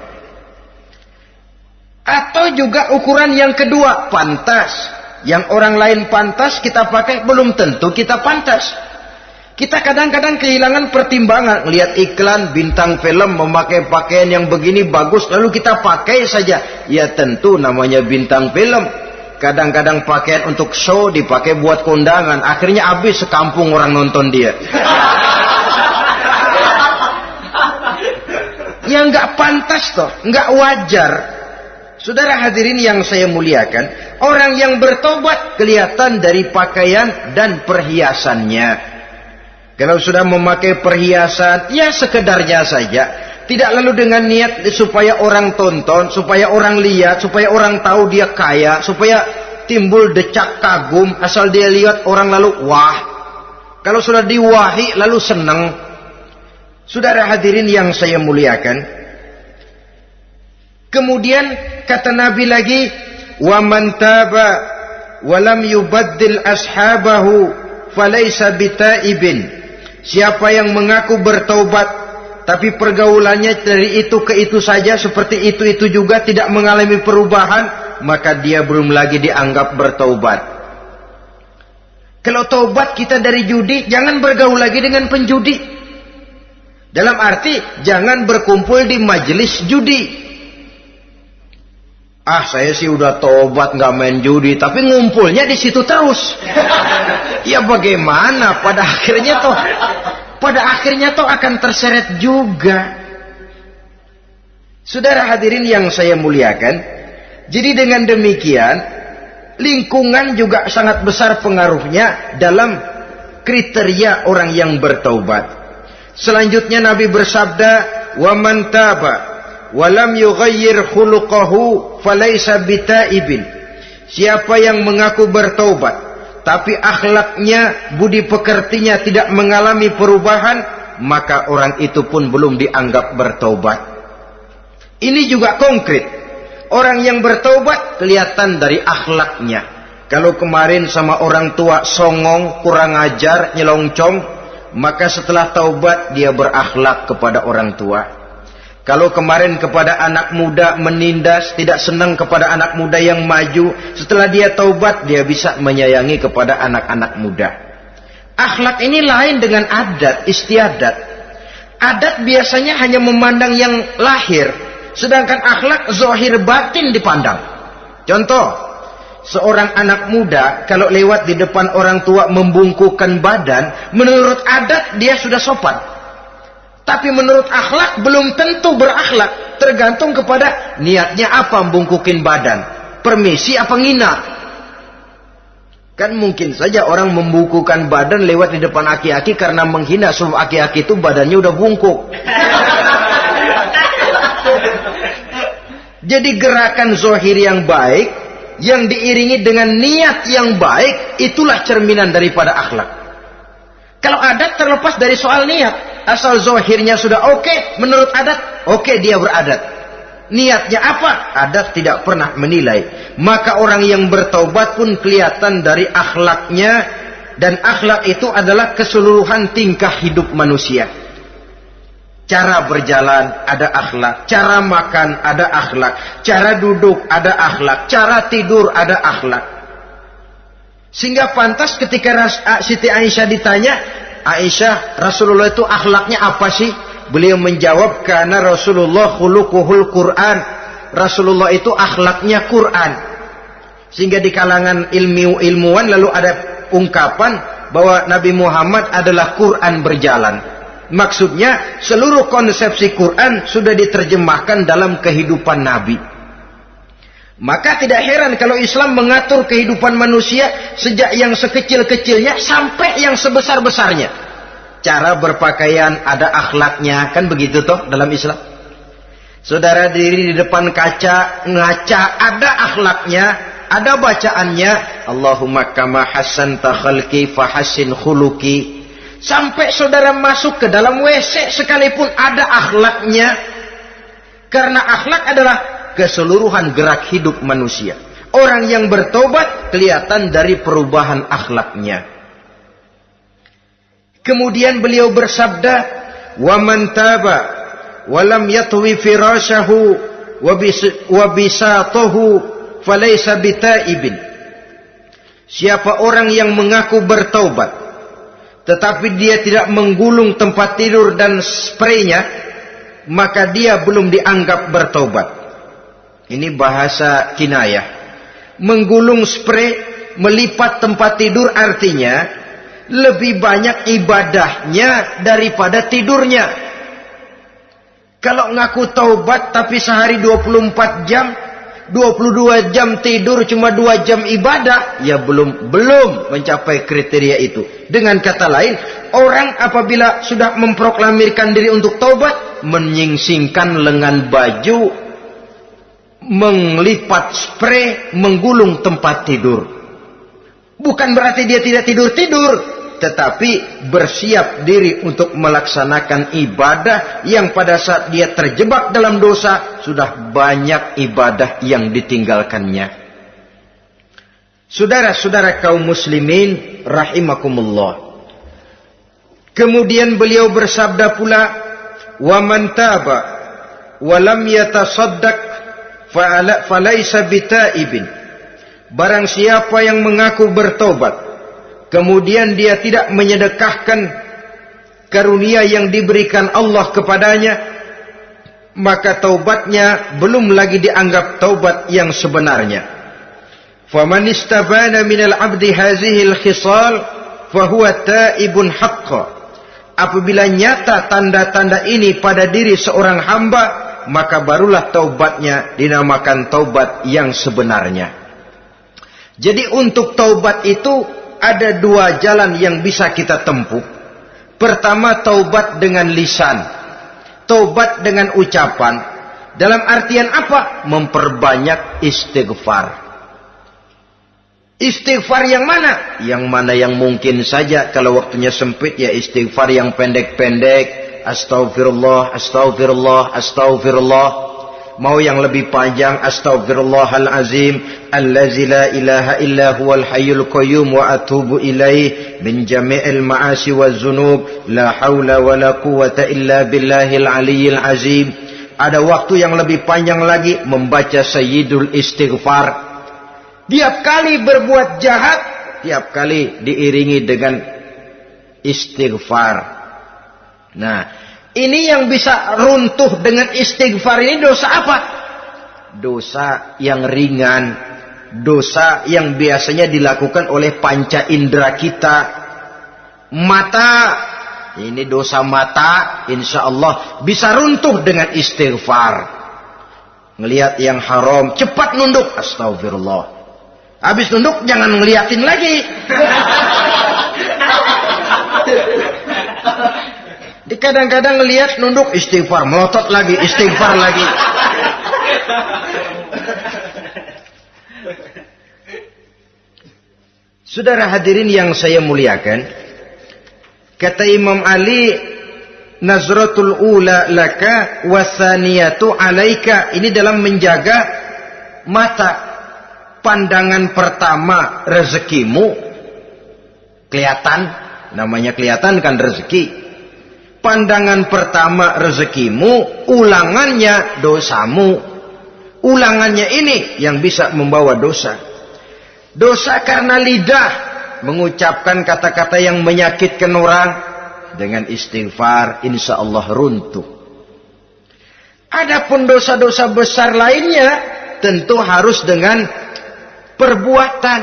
Atau juga ukuran yang kedua, pantas. Yang orang lain pantas, kita pakai, belum tentu kita pantas. Kita kadang-kadang kehilangan pertimbangan. Lihat iklan, bintang film memakai pakaian yang begini bagus, lalu kita pakai saja. Ya tentu namanya bintang film. Kadang-kadang pakaian untuk show dipakai buat kondangan. Akhirnya habis sekampung orang nonton dia. Ya nggak pantas toh, nggak wajar. Saudara hadirin yang saya muliakan, orang yang bertobat kelihatan dari pakaian dan perhiasannya. Kalau sudah memakai perhiasan, ya sekedarnya saja. Tidak lalu dengan niat supaya orang tonton, supaya orang lihat, supaya orang tahu dia kaya, supaya timbul decak kagum, asal dia lihat orang lalu wah. Kalau sudah diwahi lalu senang. Saudara hadirin yang saya muliakan, kemudian kata Nabi lagi, wa man taba wa lam yubaddil ashabahu falaysa bitaibin. Siapa yang mengaku bertaubat tapi pergaulannya dari itu ke itu saja, seperti itu juga tidak mengalami perubahan, maka dia belum lagi dianggap bertaubat. Kalau taubat kita dari judi, jangan bergaul lagi dengan penjudi. Dalam arti jangan berkumpul di majelis judi. Ah, saya sih udah tobat nggak main judi, tapi ngumpulnya di situ terus. Ya bagaimana? Pada akhirnya toh akan terseret juga. Saudara hadirin yang saya muliakan, jadi dengan demikian lingkungan juga sangat besar pengaruhnya dalam kriteria orang yang bertaubat. Selanjutnya Nabi bersabda, "Wa man taba walam yughayyir khuluquhu falaysa bitaibin." Siapa yang mengaku bertaubat tapi akhlaknya, budi pekertinya tidak mengalami perubahan, maka orang itu pun belum dianggap bertaubat. Ini juga konkret. Orang yang bertaubat kelihatan dari akhlaknya. Kalau kemarin sama orang tua songong, kurang ajar, nyelongcong, maka setelah taubat dia berakhlak kepada orang tua. Kalau kemarin kepada anak muda menindas, tidak senang kepada anak muda yang maju, setelah dia taubat dia bisa menyayangi kepada anak-anak muda. Akhlak ini lain dengan adat, istiadat. Adat biasanya hanya memandang yang lahir, sedangkan akhlak zahir batin dipandang. Contoh, seorang anak muda kalau lewat di depan orang tua membungkukkan badan, menurut adat dia sudah sopan. Tapi menurut akhlak belum tentu berakhlak. Tergantung kepada niatnya apa membungkukin badan. Permisi apa ngina. Kan mungkin saja orang membungkukan badan lewat di depan aki-aki karena menghina sebab aki-aki itu badannya udah bungkuk. Jadi gerakan zohir yang baik yang diiringi dengan niat yang baik itulah cerminan daripada akhlak. Kalau adat terlepas dari soal niat. Asal zohirnya sudah oke, menurut adat, oke dia beradat. Niatnya apa? Adat tidak pernah menilai. Maka orang yang bertaubat pun kelihatan dari akhlaknya. Dan akhlak itu adalah keseluruhan tingkah hidup manusia. Cara berjalan ada akhlak. Cara makan ada akhlak. Cara duduk ada akhlak. Cara tidur ada akhlak. Sehingga pantas ketika Siti Aisyah ditanya, Aisyah, Rasulullah itu akhlaknya apa sih? Beliau menjawab, karena Rasulullah khuluquhul Quran. Rasulullah itu akhlaknya Quran. Sehingga di kalangan ilmuwan lalu ada ungkapan bahwa Nabi Muhammad adalah Quran berjalan. Maksudnya seluruh konsepsi Quran sudah diterjemahkan dalam kehidupan Nabi. Maka tidak heran kalau Islam mengatur kehidupan manusia sejak yang sekecil-kecilnya sampai yang sebesar-besarnya. Cara berpakaian ada akhlaknya, kan begitu toh dalam Islam. Saudara diri di depan kaca, ngaca, ada akhlaknya, ada bacaannya. Allahumma kama hassanta khalqi fahassin khuluqi. Sampai saudara masuk ke dalam WC sekalipun ada akhlaknya. Karena akhlak adalah keseluruhan gerak hidup manusia. Orang yang bertobat kelihatan dari perubahan akhlaknya. Kemudian beliau bersabda, "Wa man taba wa lam yatwi firashahu wa bisatahu falaysa bitaibin." Siapa orang yang mengaku bertaubat tetapi dia tidak menggulung tempat tidur dan spraynya, maka dia belum dianggap bertaubat. Ini bahasa kinayah. Menggulung spray, melipat tempat tidur artinya lebih banyak ibadahnya daripada tidurnya. Kalau ngaku taubat tapi sehari 24 jam, 22 jam tidur, cuma 2 jam ibadah, ya belum mencapai kriteria itu. Dengan kata lain, orang apabila sudah memproklamirkan diri untuk taubat, menyingsingkan lengan baju, melipat spray, menggulung tempat tidur. Bukan berarti dia tidak tidur-tidur, tetapi bersiap diri untuk melaksanakan ibadah yang pada saat dia terjebak dalam dosa, sudah banyak ibadah yang ditinggalkannya. Saudara-saudara kaum muslimin rahimakumullah. Kemudian beliau bersabda pula, "Wa man taba wa lam yatasaddaq falaysa bitaibin." Barang siapa yang mengaku bertobat kemudian dia tidak menyedekahkan karunia yang diberikan Allah kepadanya, maka taubatnya belum lagi dianggap taubat yang sebenarnya. Faman istabana minal abdi hazihi al-khisal fahuwa taibun haqqa. Apabila nyata tanda-tanda ini pada diri seorang hamba, maka barulah taubatnya dinamakan taubat yang sebenarnya. Jadi untuk taubat itu ada 2 jalan yang bisa kita tempuh. Pertama, taubat dengan lisan, taubat dengan ucapan. Dalam artian apa? Memperbanyak istighfar. Istighfar yang mana? Yang mana yang mungkin saja. Kalau waktunya sempit ya istighfar yang pendek-pendek. Astaghfirullah, astaghfirullah, astaghfirullah. Mau yang lebih panjang, astaghfirullahalazim allazi la ilaha illa huwal hayyul qayyum wa atubu ilaih min jami'il ma'asi waz zunub la haula wala quwwata illa billahil aliyyil azim. Ada waktu yang lebih panjang lagi membaca sayyidul istighfar. Tiap kali berbuat jahat, tiap kali diiringi dengan istighfar. Nah, ini yang bisa runtuh dengan istighfar ini dosa apa? Dosa yang ringan, dosa yang biasanya dilakukan oleh panca indera kita. Mata ini dosa mata, insya Allah bisa runtuh dengan istighfar. Ngelihat yang haram, cepat nunduk, astagfirullah. Habis nunduk, jangan ngeliatin lagi. Kadang-kadang ngelihat nunduk, istighfar, melotot lagi, istighfar lagi. Saudara hadirin yang saya muliakan, kata Imam Ali, nazratul ula laka wasaniyatu alaika. Ini dalam menjaga mata. Pandangan pertama rezekimu kelihatan, namanya kelihatan kan rezeki. Pandangan pertama rezekimu, ulangannya dosamu. Ulangannya ini yang bisa membawa dosa. Dosa karena lidah, mengucapkan kata-kata yang menyakitkan orang. Dengan istighfar, insya Allah runtuh. Adapun dosa-dosa besar lainnya, tentu harus dengan perbuatan.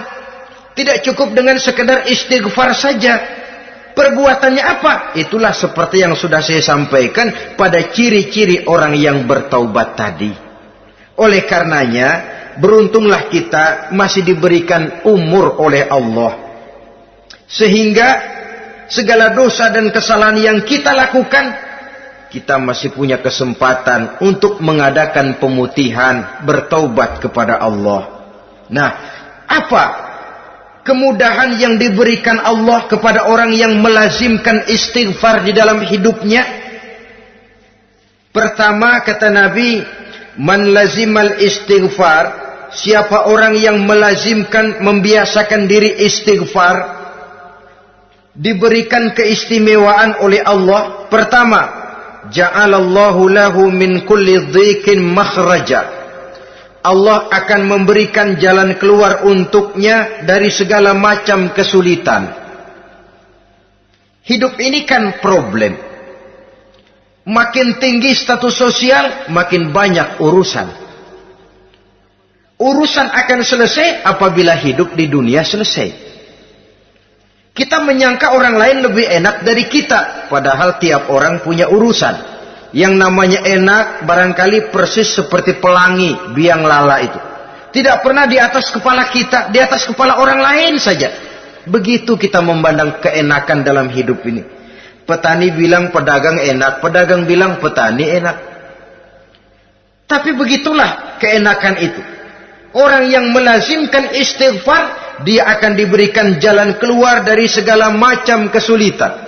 Tidak cukup dengan sekedar istighfar saja. Perbuatannya apa? Itulah seperti yang sudah saya sampaikan pada ciri-ciri orang yang bertaubat tadi. Oleh karenanya, beruntunglah kita masih diberikan umur oleh Allah. Sehingga segala dosa dan kesalahan yang kita lakukan, kita masih punya kesempatan untuk mengadakan pemutihan, bertaubat kepada Allah. Nah, apa kemudahan yang diberikan Allah kepada orang yang melazimkan istighfar di dalam hidupnya? Pertama, kata Nabi, man lazimal istighfar, siapa orang yang melazimkan, membiasakan diri istighfar, diberikan keistimewaan oleh Allah. Pertama, ja'alallahu lahu min kulli dhiqin makhraja. Allah akan memberikan jalan keluar untuknya dari segala macam kesulitan. Hidup ini kan problem. Makin tinggi status sosial, makin banyak urusan. Urusan akan selesai apabila hidup di dunia selesai. Kita menyangka orang lain lebih enak dari kita, padahal tiap orang punya urusan. Yang namanya enak barangkali persis seperti pelangi biang lala itu. Tidak pernah di atas kepala kita, di atas kepala orang lain saja. Begitu kita memandang keenakan dalam hidup ini. Petani bilang pedagang enak, pedagang bilang petani enak. Tapi begitulah keenakan itu. Orang yang melazimkan istighfar, dia akan diberikan jalan keluar dari segala macam kesulitan.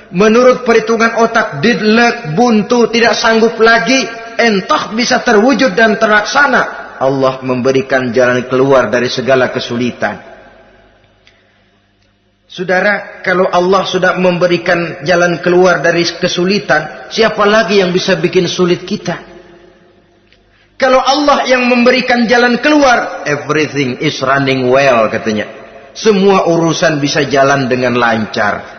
Menurut perhitungan otak, deadlock, buntu, tidak sanggup lagi, entah bisa terwujud dan terlaksana. Allah memberikan jalan keluar dari segala kesulitan. Saudara, kalau Allah sudah memberikan jalan keluar dari kesulitan, siapa lagi yang bisa bikin sulit kita? Kalau Allah yang memberikan jalan keluar, everything is running well katanya. Semua urusan bisa jalan dengan lancar.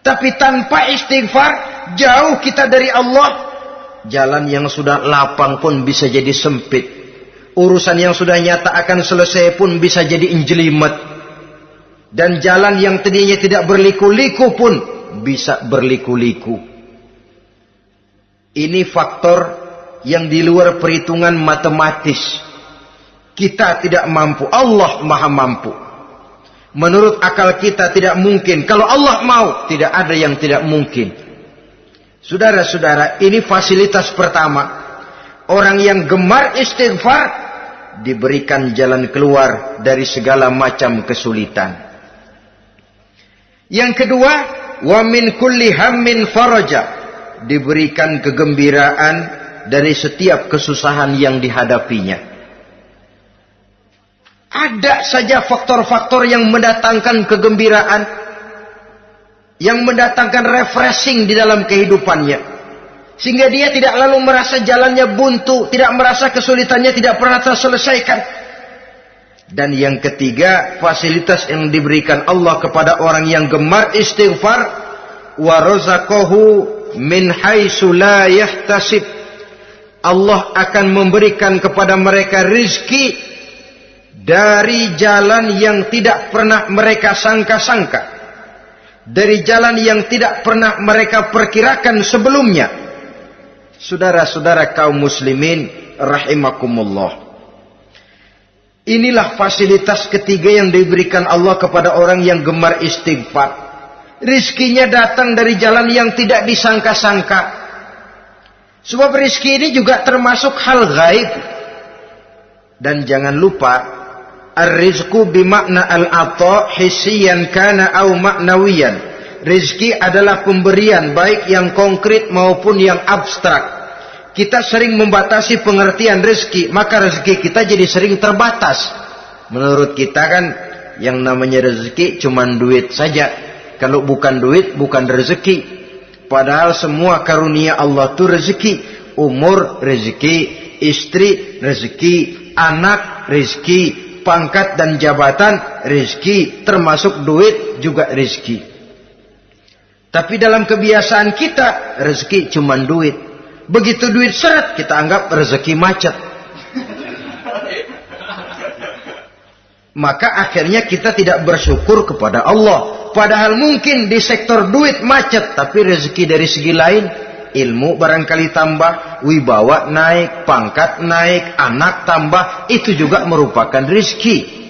Tapi tanpa istighfar, jauh kita dari Allah. Jalan yang sudah lapang pun bisa jadi sempit. Urusan yang sudah nyata akan selesai pun bisa jadi injelimet. Dan jalan yang tadinya tidak berliku-liku pun bisa berliku-liku. Ini faktor yang di luar perhitungan matematis. Kita tidak mampu, Allah maha mampu. Menurut akal kita tidak mungkin. Kalau Allah mau, tidak ada yang tidak mungkin. Saudara-saudara, ini fasilitas pertama. Orang yang gemar istighfar diberikan jalan keluar dari segala macam kesulitan. Yang kedua, wa min kulli hammin faraja, diberikan kegembiraan dari setiap kesusahan yang dihadapinya. Ada saja faktor-faktor yang mendatangkan kegembiraan, yang mendatangkan refreshing di dalam kehidupannya, sehingga dia tidak lalu merasa jalannya buntu, tidak merasa kesulitannya tidak pernah terselesaikan. Dan yang ketiga, fasilitas yang diberikan Allah kepada orang yang gemar istighfar, wa razaqahu min haitsu la yahtasib. Allah akan memberikan kepada mereka rizki dari jalan yang tidak pernah mereka sangka-sangka. dari jalan yang tidak pernah mereka perkirakan sebelumnya. Saudara-saudara kaum muslimin rahimakumullah. Inilah fasilitas ketiga yang diberikan Allah kepada orang yang gemar istighfar. Rizkinya datang dari jalan yang tidak disangka-sangka. Sebab rizki ini juga termasuk hal gaib. Dan jangan lupa, ar-rizku bimakna al-ata hissiyan kana au ma'nawiyan. Rizki adalah pemberian baik yang konkret maupun yang abstrak. Kita sering membatasi pengertian rezeki, maka rezeki kita jadi sering terbatas. Menurut kita kan yang namanya rezeki cuma duit saja. Kalau bukan duit bukan rezeki. Padahal semua karunia Allah itu rezeki. Umur rezeki, istri rezeki, anak rezeki, pangkat dan jabatan rezeki, termasuk duit juga rezeki. Tapi dalam kebiasaan kita rezeki cuma duit. Begitu duit seret, kita anggap rezeki macet. Maka akhirnya kita tidak bersyukur kepada Allah. Padahal mungkin di sektor duit macet, tapi rezeki dari segi lain, ilmu barangkali tambah, wibawa naik, pangkat naik, anak tambah, itu juga merupakan rezeki.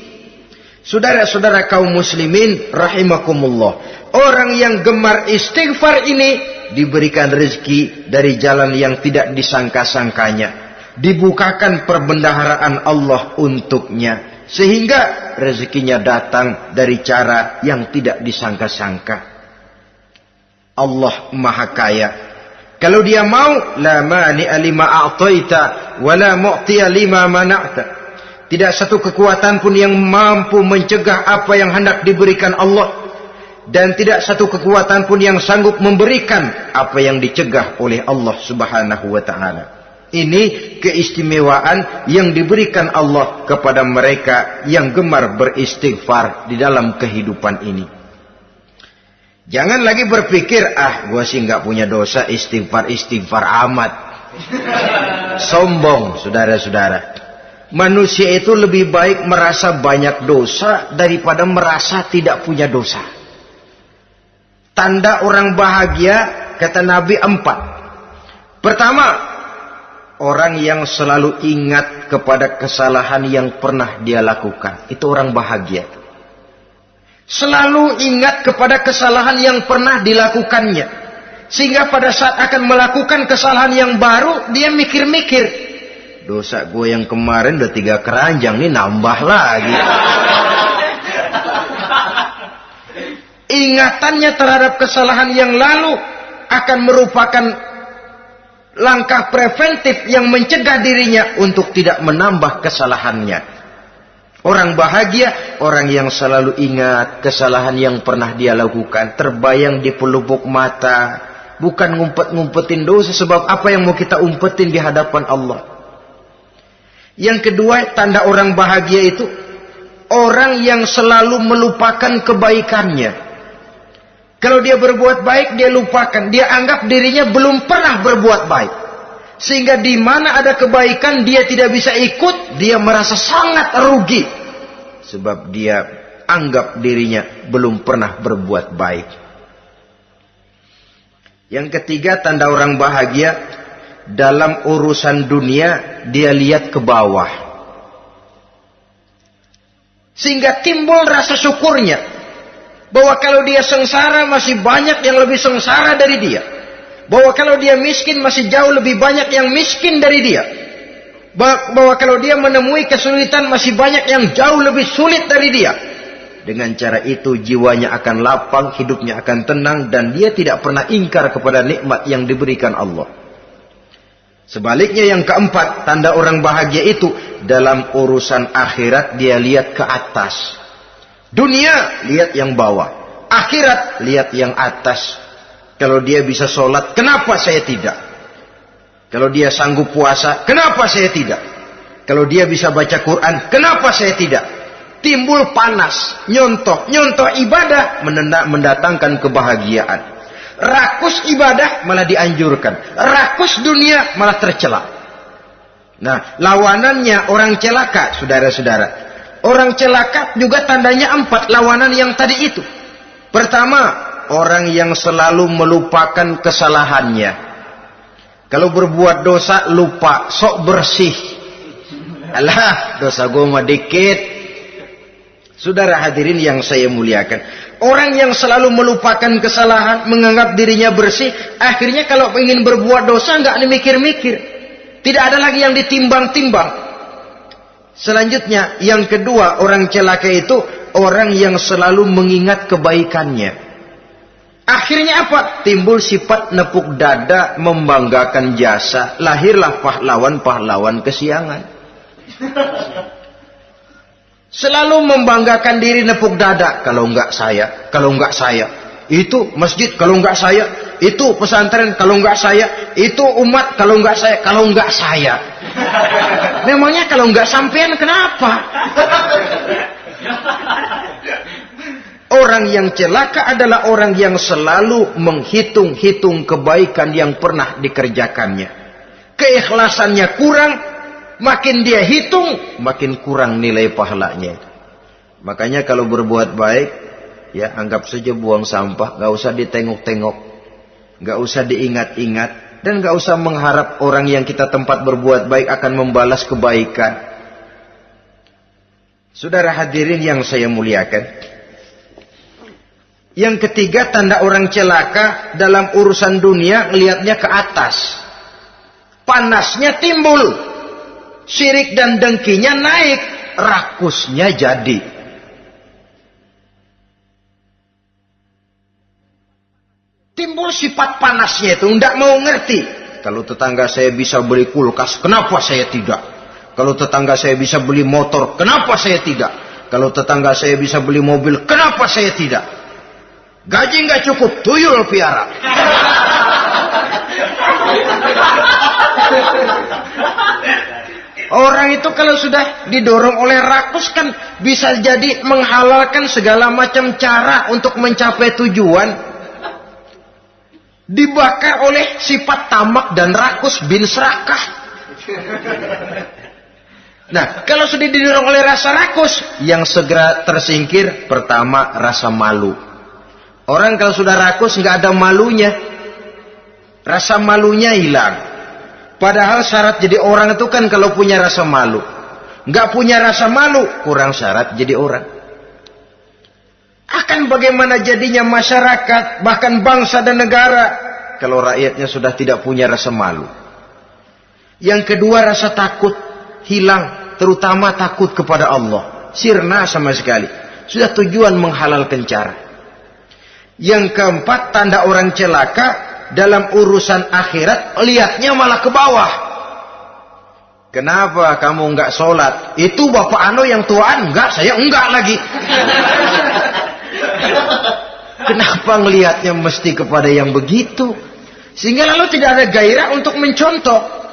Saudara-saudara kaum muslimin rahimakumullah. Orang yang gemar istighfar ini diberikan rezeki dari jalan yang tidak disangka-sangkanya. Dibukakan perbendaharaan Allah untuknya. Sehingga rezekinya datang dari cara yang tidak disangka-sangka. Allah Maha Kaya. Kalau dia mau, la mani'a lima a'taita wa la mu'tiya lima mana'ta. Tidak satu kekuatan pun yang mampu mencegah apa yang hendak diberikan Allah. Dan tidak satu kekuatan pun yang sanggup memberikan apa yang dicegah oleh Allah Subhanahu wa ta'ala. Ini keistimewaan yang diberikan Allah kepada mereka yang gemar beristighfar di dalam kehidupan ini. Jangan lagi berpikir, gua sih nggak punya dosa, istighfar amat. Sombong, saudara-saudara. Manusia itu lebih baik merasa banyak dosa daripada merasa tidak punya dosa. Tanda orang bahagia, kata Nabi 4. Pertama, orang yang selalu ingat kepada kesalahan yang pernah dia lakukan. Itu orang bahagia. Selalu ingat kepada kesalahan yang pernah dilakukannya. Sehingga pada saat akan melakukan kesalahan yang baru, dia mikir-mikir. Dosa gue yang kemarin udah 3 keranjang, nih nambah lagi. Ingatannya terhadap kesalahan yang lalu akan merupakan langkah preventif yang mencegah dirinya untuk tidak menambah kesalahannya. Orang bahagia, orang yang selalu ingat kesalahan yang pernah dia lakukan, terbayang di pelupuk mata, bukan ngumpet-ngumpetin dosa, sebab apa yang mau kita umpetin di hadapan Allah. Yang kedua, tanda orang bahagia itu orang yang selalu melupakan kebaikannya. Kalau dia berbuat baik, dia lupakan. Dia anggap dirinya belum pernah berbuat baik. Sehingga di mana ada kebaikan, dia tidak bisa ikut. Dia merasa sangat rugi. Sebab dia anggap dirinya belum pernah berbuat baik. Yang ketiga, tanda orang bahagia. Dalam urusan dunia, dia lihat ke bawah. Sehingga timbul rasa syukurnya. Bahwa kalau dia sengsara masih banyak yang lebih sengsara dari dia. Bahwa kalau dia miskin masih jauh lebih banyak yang miskin dari dia. Bahwa kalau dia menemui kesulitan masih banyak yang jauh lebih sulit dari dia. Dengan cara itu jiwanya akan lapang, hidupnya akan tenang, dan dia tidak pernah ingkar kepada nikmat yang diberikan Allah. Sebaliknya yang keempat, tanda orang bahagia itu dalam urusan akhirat dia lihat ke atas. Dunia, lihat yang bawah. Akhirat, lihat yang atas. Kalau dia bisa sholat, kenapa saya tidak? Kalau dia sanggup puasa, kenapa saya tidak? Kalau dia bisa baca Quran, kenapa saya tidak? Timbul panas, nyontoh ibadah mendatangkan kebahagiaan. Rakus ibadah malah dianjurkan. Rakus dunia malah tercela. Nah, lawanannya orang celaka, saudara-saudara. Orang celaka juga tandanya 4 lawanan yang tadi itu. Pertama, orang yang selalu melupakan kesalahannya. Kalau berbuat dosa lupa, sok bersih. Alah, dosa gue mah dikit. Saudara hadirin yang saya muliakan, orang yang selalu melupakan kesalahan, menganggap dirinya bersih, akhirnya kalau ingin berbuat dosa nggak dimikir-mikir, tidak ada lagi yang ditimbang-timbang. Selanjutnya, yang kedua, orang celaka itu orang yang selalu mengingat kebaikannya. Akhirnya apa? Timbul sifat nepuk dada, membanggakan jasa, lahirlah pahlawan-pahlawan kesiangan. Selalu membanggakan diri, nepuk dada. Kalau enggak saya, kalau enggak saya. Itu masjid, kalau enggak saya. Itu pesantren, kalau enggak saya. Itu umat, kalau enggak saya. Kalau enggak saya. Memangnya kalau enggak sampean kenapa? Orang yang celaka adalah orang yang selalu menghitung-hitung kebaikan yang pernah dikerjakannya. Keikhlasannya kurang. Makin dia hitung, makin kurang nilai pahalanya. Makanya kalau berbuat baik, ya anggap saja buang sampah, gak usah ditengok-tengok, gak usah diingat-ingat, dan gak usah mengharap orang yang kita tempat berbuat baik akan membalas kebaikan. Saudara hadirin yang saya muliakan, yang ketiga tanda orang celaka dalam urusan dunia, ngelihatnya ke atas, panasnya timbul. Syirik dan dengkinya naik, rakusnya jadi. Timbul sifat panasnya itu, tidak mau ngerti. Kalau tetangga saya bisa beli kulkas, kenapa saya tidak? Kalau tetangga saya bisa beli motor, kenapa saya tidak? Kalau tetangga saya bisa beli mobil, kenapa saya tidak? Gaji nggak cukup, tuyul piara. Orang itu kalau sudah didorong oleh rakus kan bisa jadi menghalalkan segala macam cara untuk mencapai tujuan. Dibakar oleh sifat tamak dan rakus bin serakah. Nah, kalau sudah didorong oleh rasa rakus, yang segera tersingkir pertama rasa malu. Orang kalau sudah rakus nggak ada malunya, rasa malunya hilang. Padahal syarat jadi orang itu kan kalau punya rasa malu. Nggak punya rasa malu, kurang syarat jadi orang. Akan bagaimana jadinya masyarakat, bahkan bangsa dan negara, kalau rakyatnya sudah tidak punya rasa malu. Yang kedua rasa takut hilang, terutama takut kepada Allah. Sirna sama sekali. Sudah tujuan menghalalkan cara. Yang keempat tanda orang celaka, dalam urusan akhirat lihatnya malah ke bawah. Kenapa kamu enggak sholat? Itu bapak anu yang tuaan, enggak, saya enggak lagi. Kenapa ngelihatnya mesti kepada yang begitu? Sehingga lalu tidak ada gairah untuk mencontoh.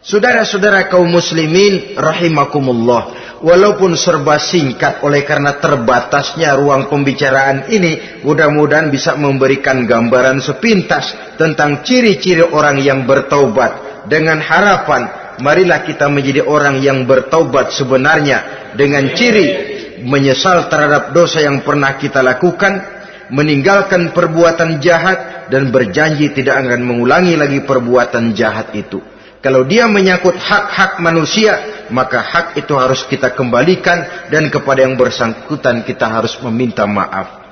Saudara-saudara kaum muslimin rahimakumullah, walaupun serba singkat oleh karena terbatasnya ruang pembicaraan ini, mudah-mudahan bisa memberikan gambaran sepintas tentang ciri-ciri orang yang bertaubat. Dengan harapan, marilah kita menjadi orang yang bertaubat sebenarnya, dengan ciri menyesal terhadap dosa yang pernah kita lakukan, meninggalkan perbuatan jahat, dan berjanji tidak akan mengulangi lagi perbuatan jahat itu. Kalau dia menyangkut hak-hak manusia, maka hak itu harus kita kembalikan, dan kepada yang bersangkutan kita harus meminta maaf.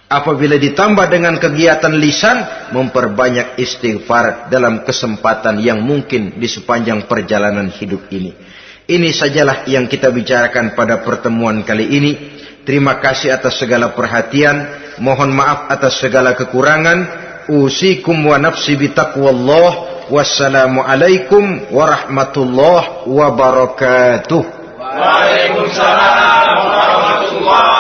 Apabila ditambah dengan kegiatan lisan, memperbanyak istighfar dalam kesempatan yang mungkin di sepanjang perjalanan hidup ini. Ini sajalah yang kita bicarakan pada pertemuan kali ini. Terima kasih atas segala perhatian. Mohon maaf atas segala kekurangan. Usikum wa nafsi bitaqwallah. Wassalamualaikum warahmatullahi wabarakatuh. Waalaikumsalam warahmatullahi